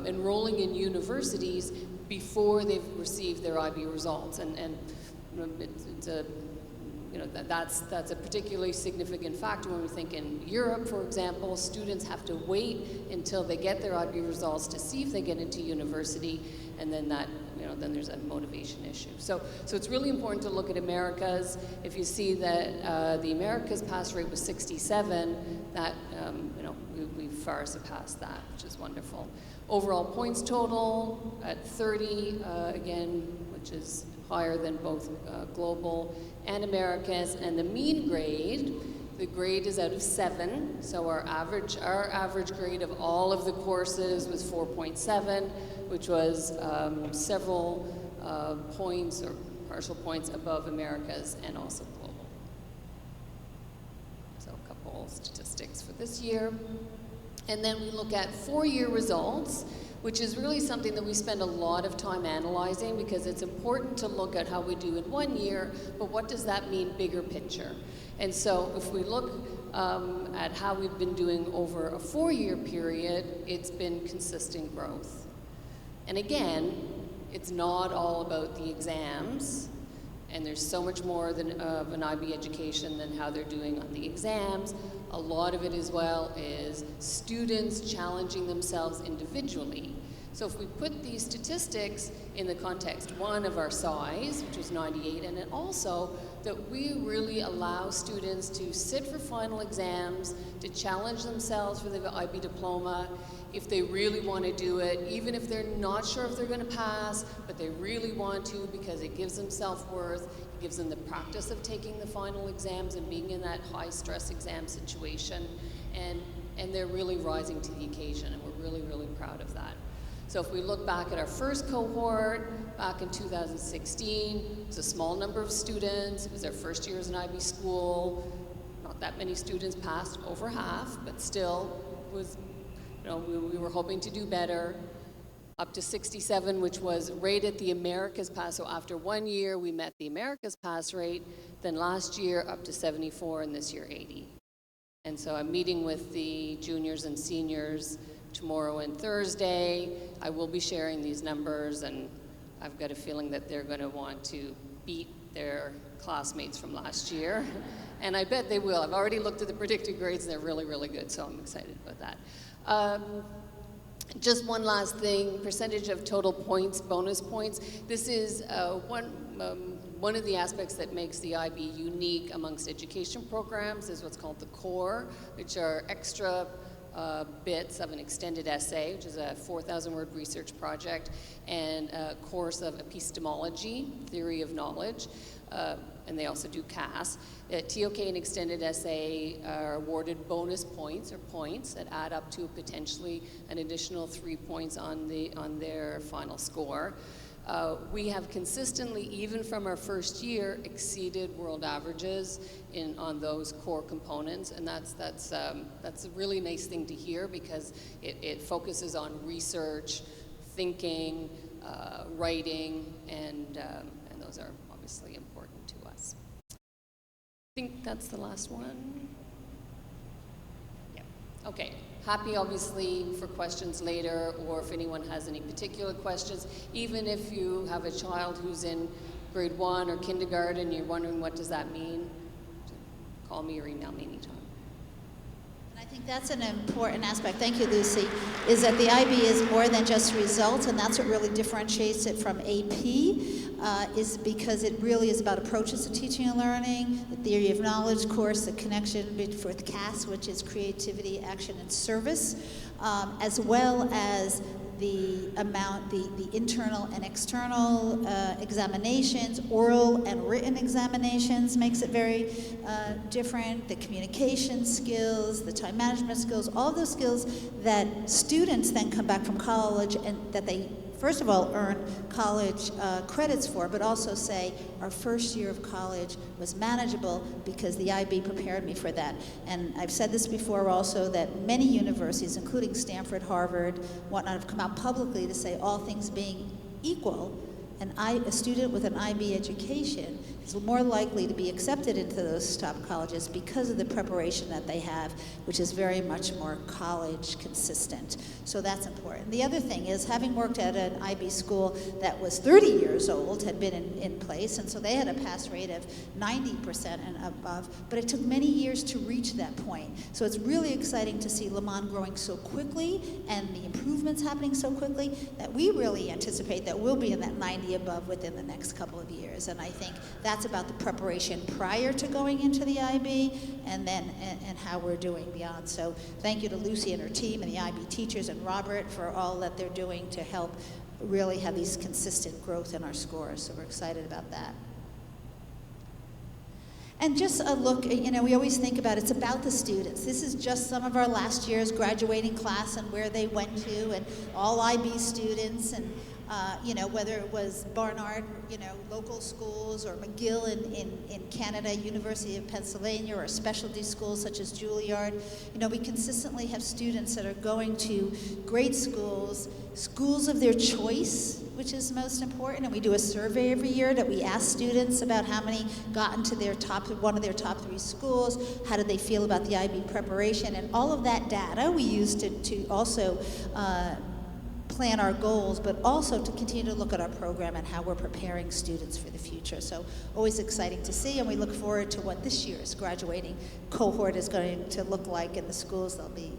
enrolling in universities before they've received their IB results, and it's a that's a particularly significant factor when we think in Europe, for example, students have to wait until they get their IB results to see if they get into university, and then then there's a motivation issue. So it's really important to look at Americas. If you see that the Americas pass rate was 67, that we far surpassed that, which is wonderful. Overall points total at 30, again, which is higher than both global and Americas, and the mean grade, the grade is out of 7, so our average grade of all of the courses was 4.7, which was several points or partial points above Americas and also global. So a couple statistics for this year. And then we look at 4-year results, which is really something that we spend a lot of time analyzing, because it's important to look at how we do in 1 year, but what does that mean bigger picture? And so if we look at how we've been doing over a 4-year period, it's been consistent growth. And again, it's not all about the exams, and there's so much more of an IB education than how they're doing on the exams. A lot of it as well is students challenging themselves individually. So if we put these statistics in the context, one, of our size, which was 98, and then also that we really allow students to sit for final exams, to challenge themselves for the IB diploma, if they really want to do it, even if they're not sure if they're going to pass, but they really want to because it gives them self-worth, it gives them the practice of taking the final exams and being in that high-stress exam situation, and they're really rising to the occasion, and we're really, really proud of that. So if we look back at our first cohort, back in 2016, it was a small number of students, it was our first year as an IB school, not that many students passed, over half, but still was, we were hoping to do better. Up to 67, which was right at the Americas pass. So after 1 year, we met the Americas pass rate. Then last year, up to 74, and this year, 80. And so I'm meeting with the juniors and seniors tomorrow and Thursday. I will be sharing these numbers, and I've got a feeling that they're going to want to beat their classmates from last year. And I bet they will. I've already looked at the predicted grades, and they're really, really good, so I'm excited about that. Just one last thing, percentage of total points, bonus points. This is one of the aspects that makes the IB unique amongst education programs is what's called the core, which are extra bits of an extended essay, which is a 4,000-word research project, and a course of epistemology, theory of knowledge, and they also do CAS. TOK and extended essay are awarded bonus points, or points that add up to potentially an additional 3 points on their final score. We have consistently, even from our first year, exceeded world averages on those core components, and that's a really nice thing to hear, because it focuses on research, thinking, writing, and those are obviously important to us. I think that's the last one. Yeah. Okay. Happy, obviously, for questions later, or if anyone has any particular questions. Even if you have a child who's in grade 1 or kindergarten, you're wondering what does that mean, call me or email me anytime.
And I think that's an important aspect, thank you, Lucy, is that the IB is more than just results, and that's what really differentiates it from AP, is because it really is about approaches to teaching and learning, the theory of knowledge course, the connection with CAS, which is creativity, action, and service, as well as the internal and external examinations, oral and written examinations makes it very different, the communication skills, the time management skills, all those skills that students then come back from college and that they first of all earn college credits for, but also say our first year of college was manageable because the IB prepared me for that. And I've said this before also, that many universities, including Stanford, Harvard, whatnot, have come out publicly to say, all things being equal, a student with an IB education is more likely to be accepted into those top colleges because of the preparation that they have, which is very much more college consistent. So that's important. The other thing is, having worked at an IB school that was 30 years old, had been in place, and so they had a pass rate of 90% and above, but it took many years to reach that point. So it's really exciting to see Léman growing so quickly and the improvements happening so quickly that we really anticipate that we'll be in that 90 above within the next couple of years. And I think that's about the preparation prior to going into the IB and then and how we're doing beyond. So thank you to Lucy and her team and the IB teachers and Robert for all that they're doing to help really have these consistent growth in our scores. So we're excited about that. And just a look, you know, we always think about it's about the students. This is just some of our last year's graduating class and where they went to, and all IB students, and you know, whether it was Barnard, you know, local schools, or McGill in Canada, University of Pennsylvania, or specialty schools such as Juilliard. You know, we consistently have students that are going to great schools, schools of their choice, which is most important, and we do a survey every year that we ask students about how many got into their one of their top 3 schools, how did they feel about the IB preparation, and all of that data we use to also plan our goals, but also to continue to look at our program and how we're preparing students for the future. So always exciting to see, and we look forward to what this year's graduating cohort is going to look like in the schools they'll be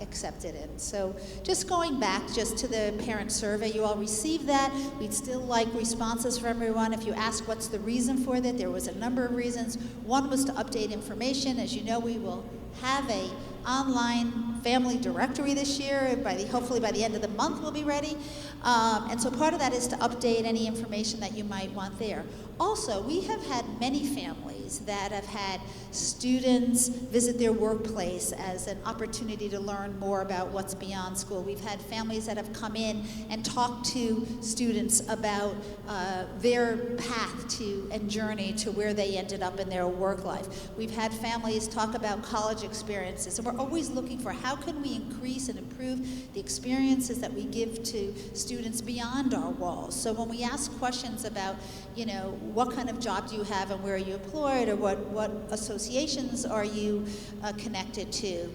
accepted in. So just going back just to the parent survey, you all received that. We'd still like responses from everyone. If you ask what's the reason for that, there was a number of reasons. One was to update information. As you know, we will have a online family directory this year. Hopefully by the end of the month we'll be ready. And so part of that is to update any information that you might want there. Also, we have had many families that have had students visit their workplace as an opportunity to learn more about what's beyond school. We've had families that have come in and talked to students about their path to and journey to where they ended up in their work life. We've had families talk about college experiences, and we're always looking for how can we increase and improve the experiences that we give to students beyond our walls. So when we ask questions about, you know, what kind of job do you have and where are you employed, or what associations are you connected to,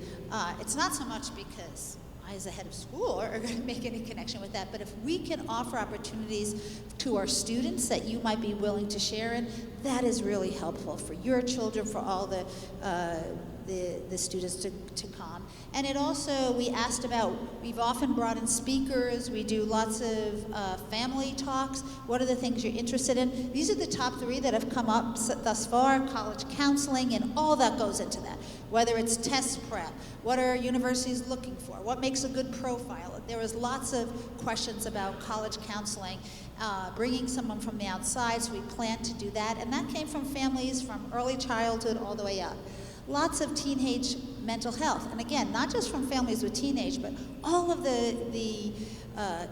it's not so much because I, as a head of school, are going to make any connection with that, but if we can offer opportunities to our students that you might be willing to share in, that is really helpful for your children, for all the students to come. And it also, we asked about, we've often brought in speakers, we do lots of family talks. What are the things you're interested in? These are the top 3 that have come up thus far: college counseling, and all that goes into that. Whether it's test prep, what are universities looking for, what makes a good profile. There was lots of questions about college counseling, bringing someone from the outside, so we plan to do that. And that came from families from early childhood all the way up. Lots of teenage mental health, and again, not just from families with teenage, but all of the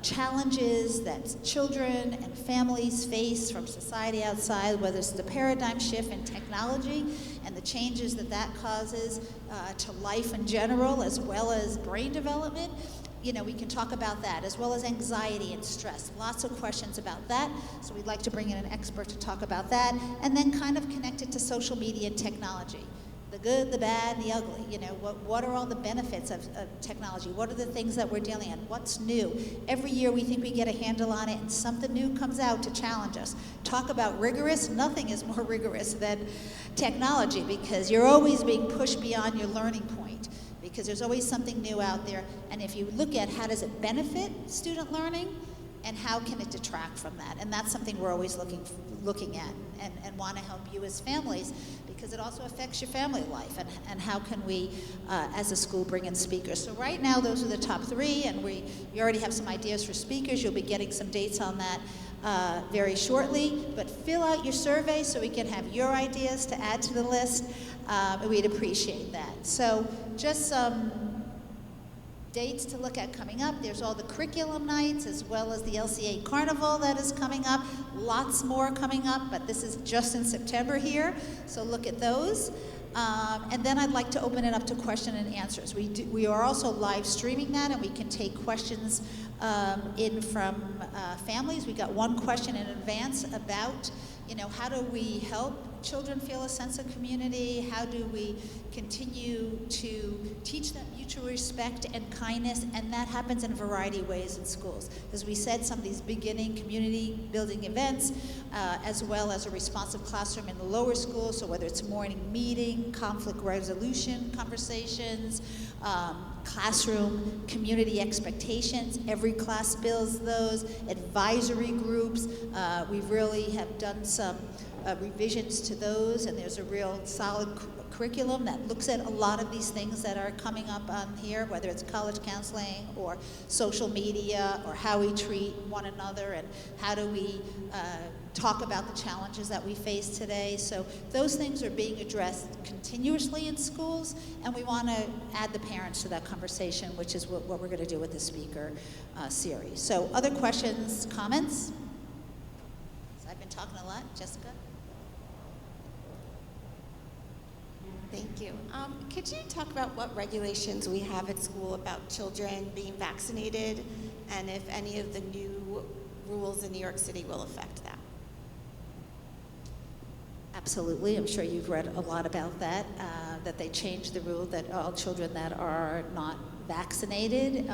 challenges that children and families face from society outside, whether it's the paradigm shift in technology and the changes that causes to life in general, as well as brain development. You know, we can talk about that, as well as anxiety and stress. Lots of questions about that, so we'd like to bring in an expert to talk about that, and then kind of connect it to social media and technology. The good, the bad, the ugly. You know, what are all the benefits of technology? What are the things that we're dealing with? What's new? Every year we think we get a handle on it, and something new comes out to challenge us. Talk about rigorous. Nothing is more rigorous than technology, because you're always being pushed beyond your learning point, because there's always something new out there. And if you look at how does it benefit student learning, and how can it detract from that? And that's something we're always looking at and want to help you as families, because it also affects your family life, and how can we, as a school, bring in speakers. So right now, those are the top 3, and we already have some ideas for speakers. You'll be getting some dates on that very shortly, but fill out your survey so we can have your ideas to add to the list. We'd appreciate that. So just some dates to look at coming up. There's all the curriculum nights, as well as the LCA Carnival that is coming up. Lots more coming up, but this is just in September here, so look at those. And then I'd like to open it up to question and answers. We are also live streaming that, and we can take questions in from families. We got one question in advance about how do we help children feel a sense of community? How do we continue to teach them mutual respect and kindness? And that happens in a variety of ways in schools. As we said, some of these beginning community building events, as well as a responsive classroom in the lower school. So whether it's morning meeting, conflict resolution conversations, classroom community expectations. Every class builds those. Advisory groups. We really have done some revisions to those, and there's a real solid curriculum that looks at a lot of these things that are coming up on here, whether it's college counseling or social media or how we treat one another and how do we talk about the challenges that we face today. So those things are being addressed continuously in schools, and we want to add the parents to that conversation, which is what we're going to do with the speaker series. So other questions, comments? So I've been talking a lot. Jessica?
Thank you. Could you talk about what regulations we have at school about children being vaccinated, and if any of the new rules in New York City will affect that?
Absolutely. I'm sure you've read a lot about that, that they changed the rule that all children that are not vaccinated,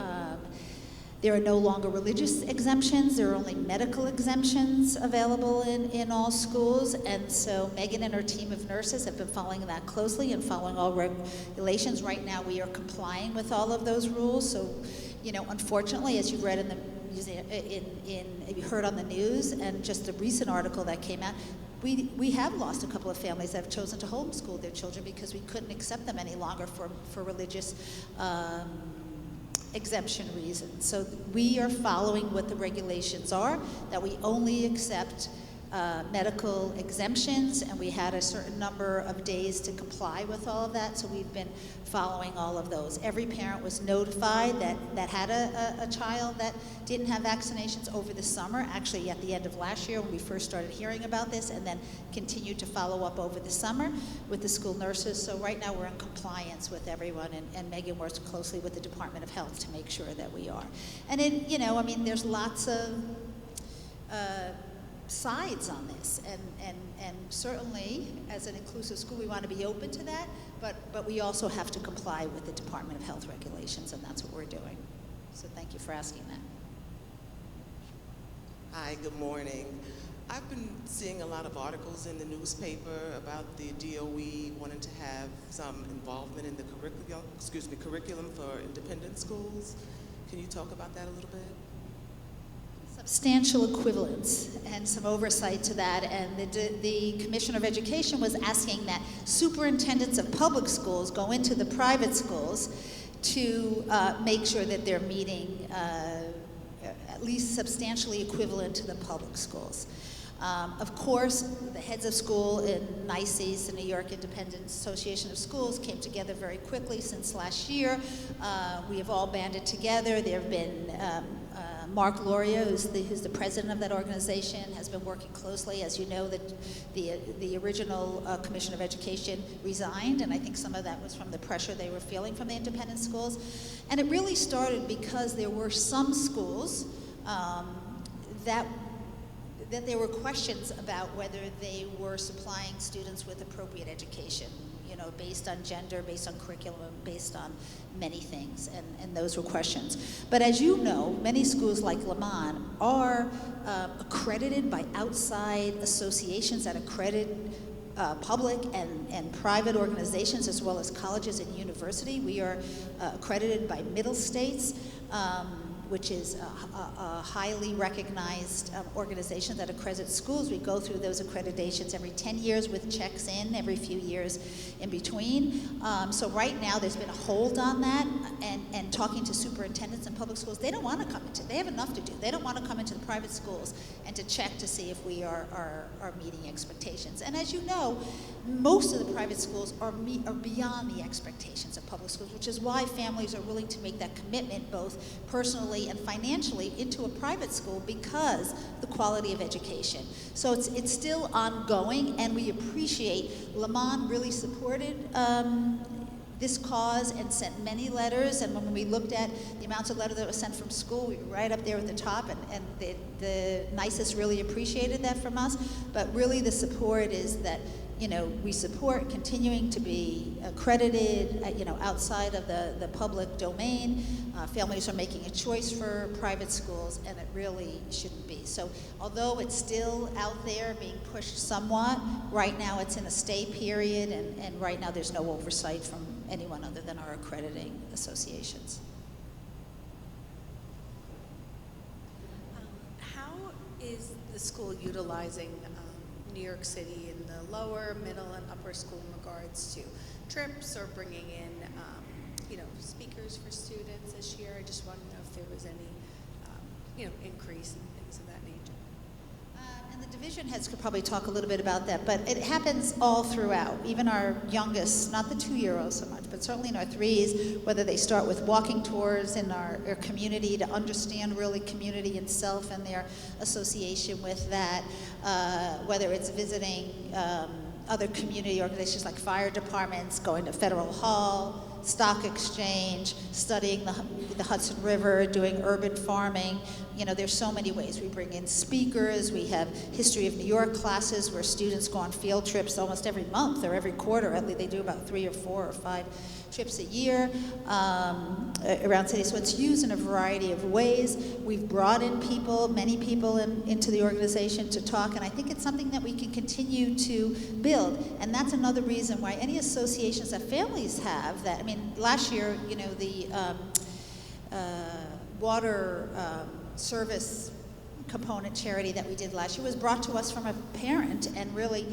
there are no longer religious exemptions. There are only medical exemptions available in all schools. And so Megan and her team of nurses have been following that closely and following all regulations. Right now we are complying with all of those rules. So, unfortunately, as you've read you heard on the news, and just a recent article that came out, we have lost a couple of families that have chosen to homeschool their children because we couldn't accept them any longer for religious exemption reasons. So we are following what the regulations are, that we only accept medical exemptions, and we had a certain number of days to comply with all of that, so we've been following all of those. Every parent was notified that had a child that didn't have vaccinations over the summer, actually at the end of last year when we first started hearing about this, and then continued to follow up over the summer with the school nurses. So right now we're in compliance with everyone, and Megan works closely with the Department of Health to make sure that we are. And there's lots of sides on this, and certainly as an inclusive school we want to be open to that, but we also have to comply with the Department of Health regulations, and that's what we're doing. So thank you for asking that.
Hi, good morning. I've been seeing a lot of articles in the newspaper about the DOE wanting to have some involvement in the curriculum for independent schools. Can you talk about that a little bit?
Substantial equivalence and some oversight to that, and the Commissioner of Education was asking that superintendents of public schools go into the private schools to make sure that they're meeting at least substantially equivalent to the public schools. Of course, the heads of school in NICES, the New York Independent Association of Schools, came together very quickly since last year. We have all banded together. There have been Mark Loria, who's the president of that organization, has been working closely. As you know, the original Commissioner of Education resigned, and I think some of that was from the pressure they were feeling from the independent schools. And it really started because there were some schools that there were questions about whether they were supplying students with appropriate education, based on gender, based on curriculum, based on many things, and those were questions. But as you know, many schools like Léman are accredited by outside associations that accredit public and private organizations, as well as colleges and university. We are accredited by Middle States, which is a highly recognized organization that accredits schools. We go through those accreditations every 10 years with checks in every few years in between. So right now there's been a hold on that, and talking to superintendents in public schools, they don't want to come into, they have enough to do. They don't want to come into the private schools and to check to see if we are meeting expectations. And as you know, most of the private schools are beyond the expectations of public schools, which is why families are willing to make that commitment both personally and financially into a private school, because the quality of education. So it's still ongoing, and we appreciate Léman really supported this cause and sent many letters, and when we looked at the amounts of letters that were sent from school, we were right up there at the top, and the nicest really appreciated that from us. But really the support is that, you know, we support continuing to be accredited, you know, outside of the public domain. Families are making a choice for private schools, and it really shouldn't be. So although it's still out there being pushed somewhat, right now it's in a stay period, and right now there's no oversight from anyone other than our accrediting associations.
How is the school utilizing New York City in the lower, middle, and upper school in regards to trips or bringing in, you know, speakers for students this year? I just want to know if there was any, you know, increase and things of that nature.
And the division heads could probably talk a little bit about that, but it happens all throughout. Even our youngest, not the 2-year-olds so much, but certainly in our 3s, whether they start with walking tours in our community to understand really community itself and their association with that, whether it's visiting other community organizations like fire departments, going to Federal Hall, Stock Exchange, studying the Hudson River, doing urban farming. You know, there's so many ways. We bring in speakers. We have History of New York classes where students go on field trips almost every month or every quarter. At least they do about 3 or 4 or 5 trips a year around city. So it's used in a variety of ways. We've brought in people, many people into the organization to talk, and I think it's something that we can continue to build. And that's another reason why any associations that families have that, I mean, last year, you know, the water service component charity that we did last year was brought to us from a parent, and really,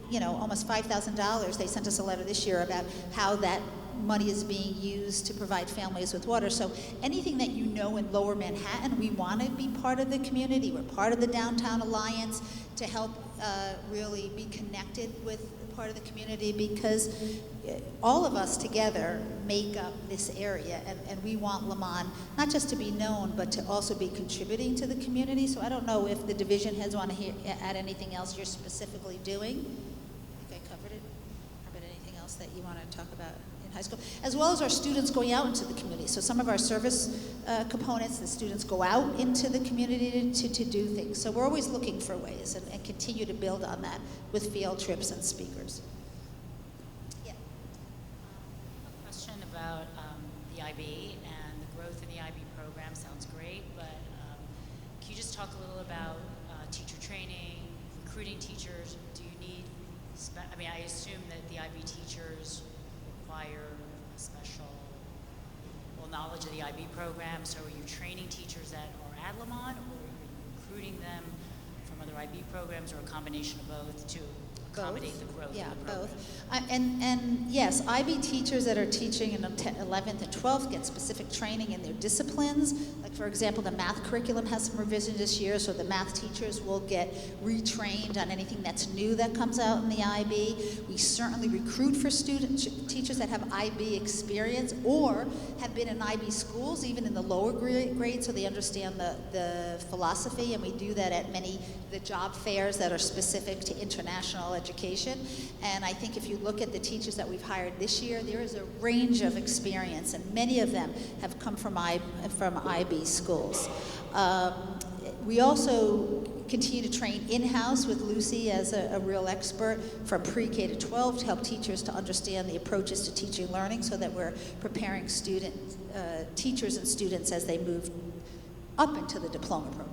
you know, almost $5,000. They sent us a letter this year about how that money is being used to provide families with water. So anything that you know in Lower Manhattan, we want to be part of the community. We're part of the Downtown Alliance to help really be connected with part of the community, because all of us together make up this area, and we want Léman not just to be known, but to also be contributing to the community. So I don't know if the division heads want to add anything else you're specifically doing. I think I covered it. But anything else that you want to talk about in high school? As well as our students going out into the community. So some of our service components, the students go out into the community to do things. So we're always looking for ways, and continue to build on that with field trips and speakers.
Question about the IB and the growth in the IB program. Sounds great, but can you just talk a little about teacher training, recruiting teachers? Do you need, I mean, I assume that the IB teachers require a special, well, knowledge of the IB program, so are you training teachers that are at Léman, or are you recruiting them from other IB programs, or a combination of both to accommodate the growth
Yeah,
of the program?
both. And yes, IB teachers that are teaching in 11th and 12th get specific training in their disciplines. Like, for example, the math curriculum has some revision this year, so the math teachers will get retrained on anything that's new that comes out in the IB. We certainly recruit for teachers that have IB experience or have been in IB schools, even in the lower grades, so they understand the philosophy, and we do that at many the job fairs that are specific to international education. And I think if you look at the teachers that we've hired this year, there is a range of experience, and many of them have come from IB schools. We also continue to train in-house with Lucy as a real expert from pre-K to 12 to help teachers to understand the approaches to teaching and learning, so that we're preparing teachers and students as they move up into the diploma program.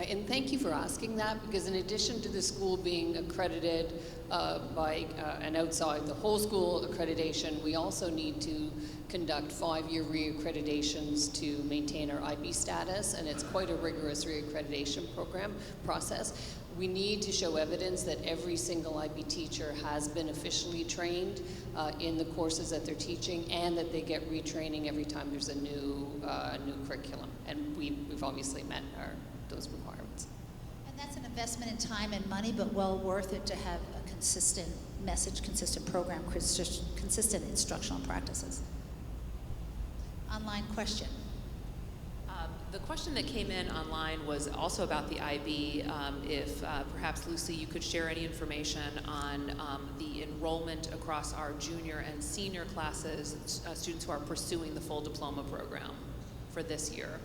And thank you for asking that, because in addition to the school being accredited by and outside the whole school accreditation, we also need to conduct 5-year reaccreditations to maintain our IB status, and it's quite a rigorous reaccreditation process. We need to show evidence that every single IB teacher has been officially trained in the courses that they're teaching, and that they get retraining every time there's a new curriculum. And we've obviously met those requirements.
And that's an investment in time and money, but well worth it to have a consistent message, consistent program, consistent instructional practices. Online question.
The question that came in online was also about the IB. If perhaps, Lucy, you could share any information on the enrollment across our junior and senior classes, students who are pursuing the full diploma program for this year.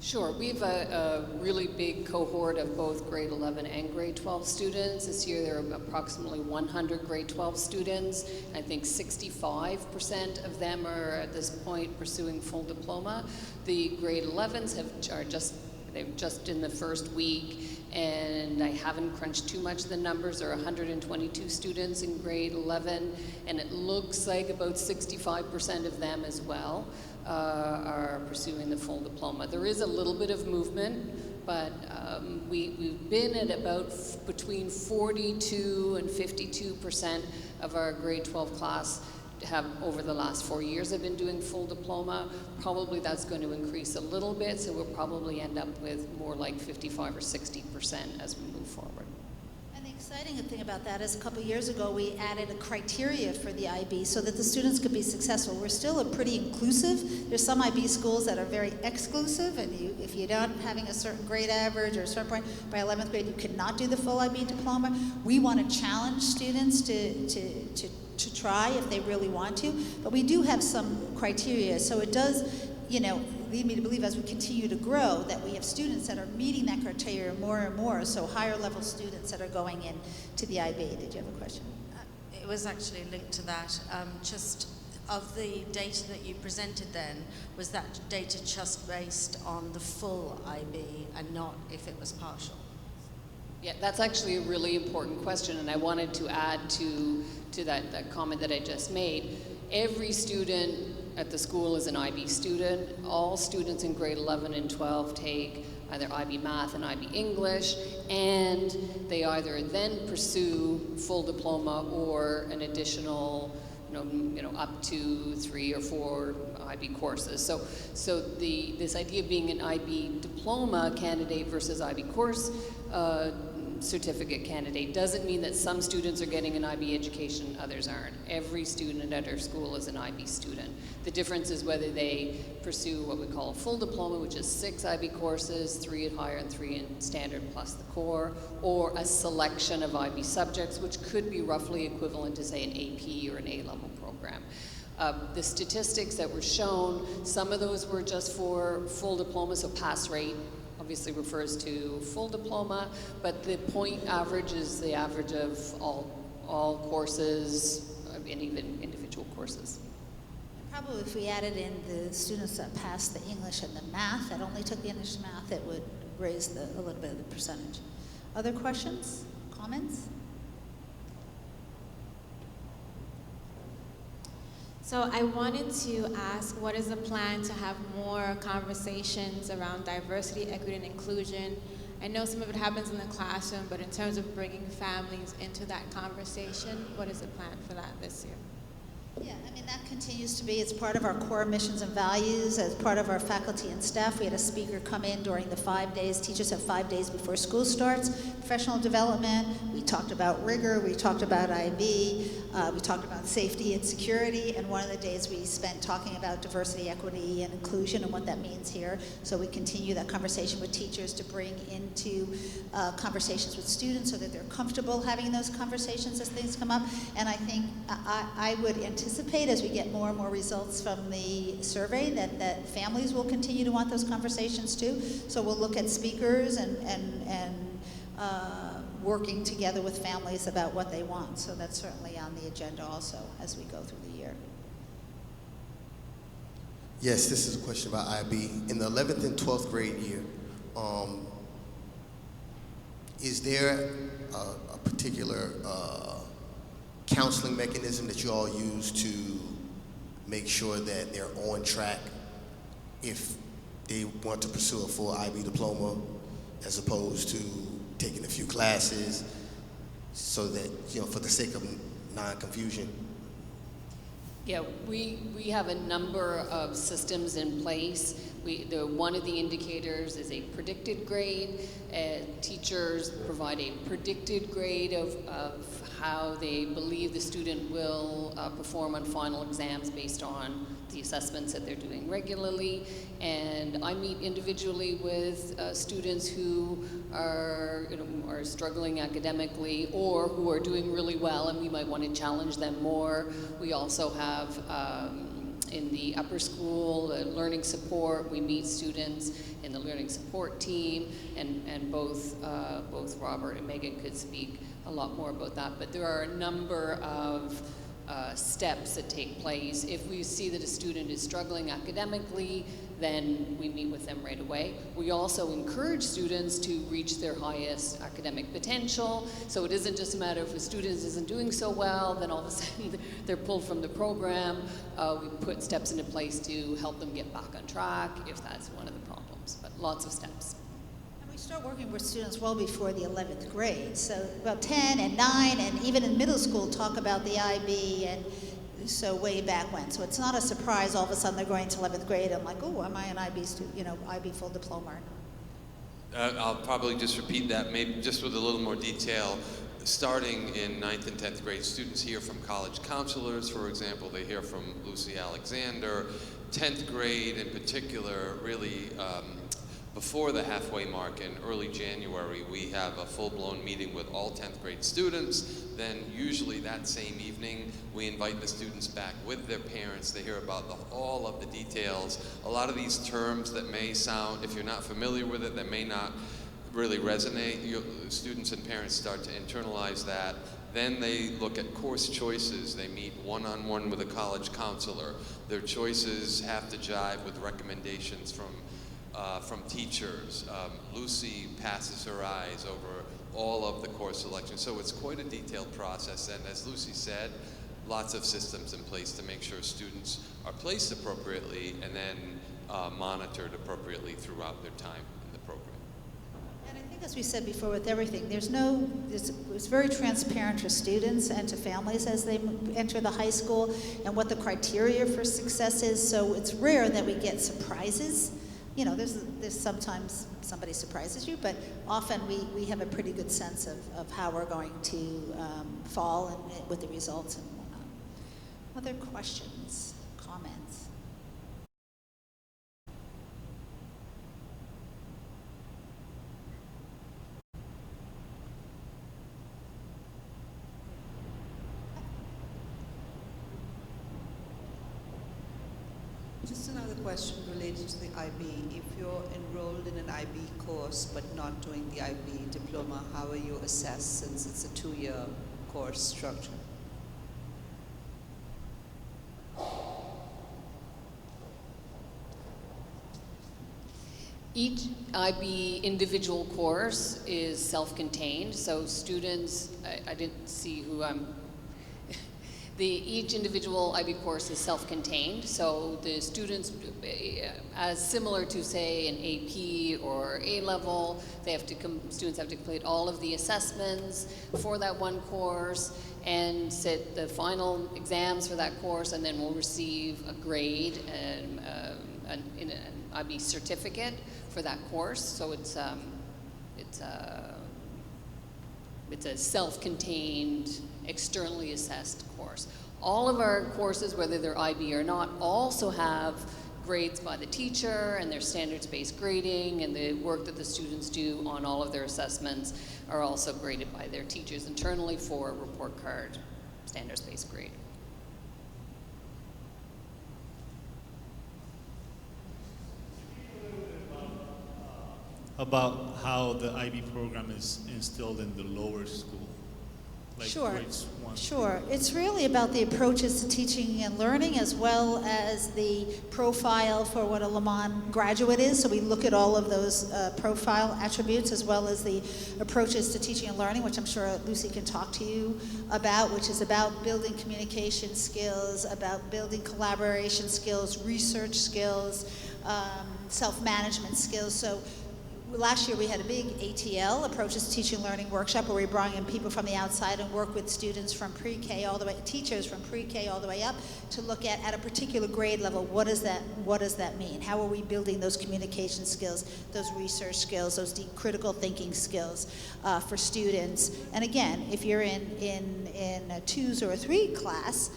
Sure. We have a really big cohort of both grade 11 and grade 12 students. This year there are approximately 100 grade 12 students. I think 65% of them are at this point pursuing full diploma. The grade 11s they're just in the first week, and I haven't crunched too much the numbers. There are 122 students in grade 11, and it looks like about 65% of them as well are pursuing the full diploma. There is a little bit of movement, but we've been at about between 42 and 52% of our grade 12 class have over the last 4 years have been doing full diploma. Probably that's going to increase a little bit, so we'll probably end up with more like 55 or 60% as we move forward.
And the exciting thing about that is a couple years ago we added a criteria for the IB so that the students could be successful. We're still a pretty inclusive. There's some IB schools that are very exclusive, and if you're not having a certain grade average or a certain point, by 11th grade you cannot do the full IB diploma. We want to challenge students to try if they really want to, but we do have some criteria, so it does, lead me to believe as we continue to grow that we have students that are meeting that criteria more and more, so higher level students that are going in to the IB. Did you have a question?
It was actually linked to that. Just of the data that you presented then, was that data just based on the full IB and not if it was partial?
Yeah, that's actually a really important question, and I wanted to add to that comment that I just made. Every student at the school is an IB student. All students in grade 11 and 12 take either IB Math and IB English, and they either then pursue full diploma or an additional, up to 3 or 4 IB courses. So this idea of being an IB diploma candidate versus IB course certificate candidate doesn't mean that some students are getting an IB education, others aren't. Every student at our school is an IB student. The difference is whether they pursue what we call a full diploma, which is 6 IB courses, 3 at higher and 3 in standard plus the core, or a selection of IB subjects, which could be roughly equivalent to, say, an AP or an A-level program. The statistics that were shown, some of those were just for full diploma, so pass rate obviously refers to full diploma, but the point average is the average of all courses and even individual courses.
Probably if we added in the students that passed the English and the math, that only took the English and math, it would raise a little bit of the percentage. Other questions, comments?
So I wanted to ask, what is the plan to have more conversations around diversity, equity, and inclusion? I know some of it happens in the classroom, but in terms of bringing families into that conversation, what is the plan for that this year?
Yeah, I mean, that continues to be, it's part of our core missions and values, as part of our faculty and staff. We had a speaker come in during the 5 days. Teachers have 5 days before school starts. Professional development, we talked about rigor, we talked about IB, we talked about safety and security, and one of the days we spent talking about diversity, equity, and inclusion and what that means here. So we continue that conversation with teachers to bring into conversations with students so that they're comfortable having those conversations as things come up. And I think I would anticipate as we get more and more results from the survey that families will continue to want those conversations too. So we'll look at speakers and working together with families about what they want. So that's certainly on the agenda also as we go through the year.
Yes, this is a question about IB. In the 11th and 12th grade year, is there a particular counseling mechanism that you all use to make sure that they're on track if they want to pursue a full IB diploma as opposed to taking a few classes so that, for the sake of non-confusion?
Yeah, we have a number of systems in place. One of the indicators is a predicted grade. Teachers provide a predicted grade of how they believe the student will perform on final exams based on the assessments that they're doing regularly. And I meet individually with students who are struggling academically or who are doing really well, and we might want to challenge them more. We also have in the upper school, learning support. We meet students in the learning support team, and both Robert and Megan could speak a lot more about that. But there are a number of steps that take place. If we see that a student is struggling academically, then we meet with them right away. We also encourage students to reach their highest academic potential. So it isn't just a matter if a student isn't doing so well, then all of a sudden they're pulled from the program. We put steps into place to help them get back on track if that's one of the problems, but lots of steps.
And we start working with students well before the 11th grade. So about 10 and 9 and even in middle school talk about the IB, and so way back when. So it's not a surprise all of a sudden they're going to 11th grade. I'm like, oh, am I an IB student, IB full diploma or not?
I'll probably just repeat that, maybe just with a little more detail. Starting in 9th and 10th grade, students hear from college counselors, for example. They hear from Lucy Alexander. 10th grade in particular, really before the halfway mark in early January, we have a full-blown meeting with all 10th grade students. Then usually that same evening, we invite the students back with their parents. They hear about all of the details. A lot of these terms that may sound, if you're not familiar with it, that may not really resonate. Students and parents start to internalize that. Then they look at course choices. They meet one-on-one with a college counselor. Their choices have to jive with recommendations from teachers. Lucy passes her eyes over all of the course selection. So it's quite a detailed process, and as Lucy said, lots of systems in place to make sure students are placed appropriately and then monitored appropriately throughout their time in the program.
And I think as we said before with everything, it's very transparent for students and to families as they enter the high school and what the criteria for success is. So it's rare that we get surprises. There's sometimes somebody surprises you, but often we have a pretty good sense of how we're going to fall and with the results and whatnot. Other questions, comments?
Just another question related to the IB. If you're enrolled in an IB course but not doing the IB diploma, how are you assessed since it's a 2-year course structure?
Each IB individual course is self-contained, so students, I didn't see who I'm each individual IB course is self-contained, so the students, as similar to say an AP or A-level, students have to complete all of the assessments for that one course and sit the final exams for that course, and then will receive a grade and an IB certificate for that course. So it's a self-contained, externally assessed course. All of our courses, whether they're IB or not, also have grades by the teacher, and their standards-based grading and the work that the students do on all of their assessments are also graded by their teachers internally for a report card standards-based grade.
About how the IB program is instilled in the lower school, like
Sure.
grades 1.
Sure. It's really about the approaches to teaching and learning, as well as the profile for what a Léman graduate is. So we look at all of those profile attributes, as well as the approaches to teaching and learning, which I'm sure Lucy can talk to you about, which is about building communication skills, about building collaboration skills, research skills, self-management skills. So last year we had a big ATL, Approaches to Teaching and Learning workshop, where we brought in people from the outside and work with students from pre-K all the way, teachers from pre-K all the way up, to look at a particular grade level, what does that mean? How are we building those communication skills, those research skills, those deep critical thinking skills for students? And again, if you're in a 2s or a 3 class,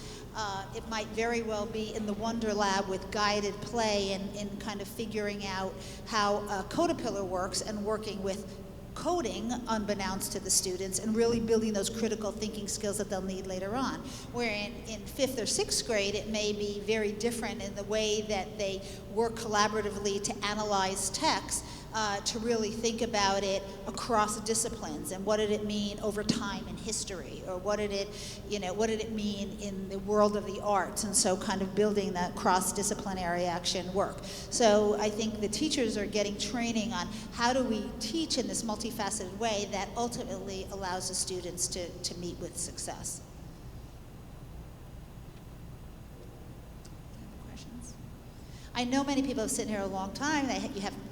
it might very well be in the Wonder Lab with guided play and kind of figuring out how Codapillar works and working with coding unbeknownst to the students and really building those critical thinking skills that they'll need later on. Where in 5th or 6th grade, it may be very different in the way that they work collaboratively to analyze text, to really think about it across disciplines and what did it mean over time in history, or what did it mean in the world of the arts, and so kind of building that cross-disciplinary action work. So I think the teachers are getting training on how do we teach in this multifaceted way that ultimately allows the students to meet with success. I know many people have sitting here a long time.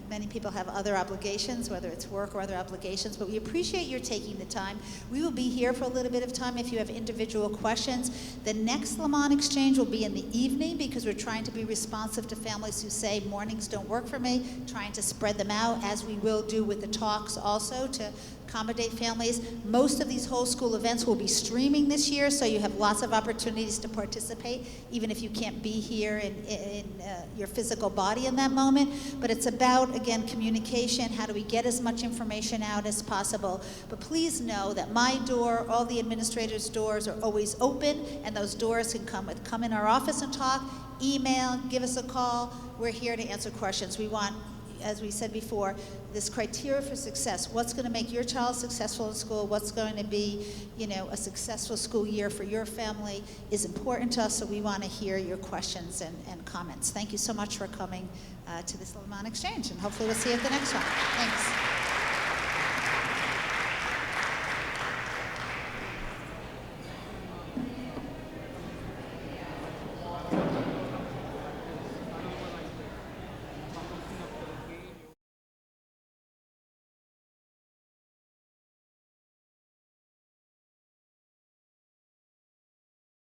Many people have other obligations, whether it's work or other obligations, but we appreciate your taking the time. We will be here for a little bit of time if you have individual questions. The next Léman Exchange will be in the evening because we're trying to be responsive to families who say mornings don't work for me, trying to spread them out, as we will do with the talks also, to accommodate families. Most of these whole school events will be streaming this year, so you have lots of opportunities to participate, even if you can't be here in your physical body in that moment. But it's about, again, communication. How do we get as much information out as possible? But please know that my door, all the administrators' doors are always open, and those doors can come in our office and talk, email, give us a call. We're here to answer questions. We want, as we said before, this criteria for success. What's going to make your child successful in school? What's going to be, a successful school year for your family is important to us, so we want to hear your questions and comments. Thank you so much for coming to this Léman Exchange, and hopefully we'll see you at the next one. Thanks.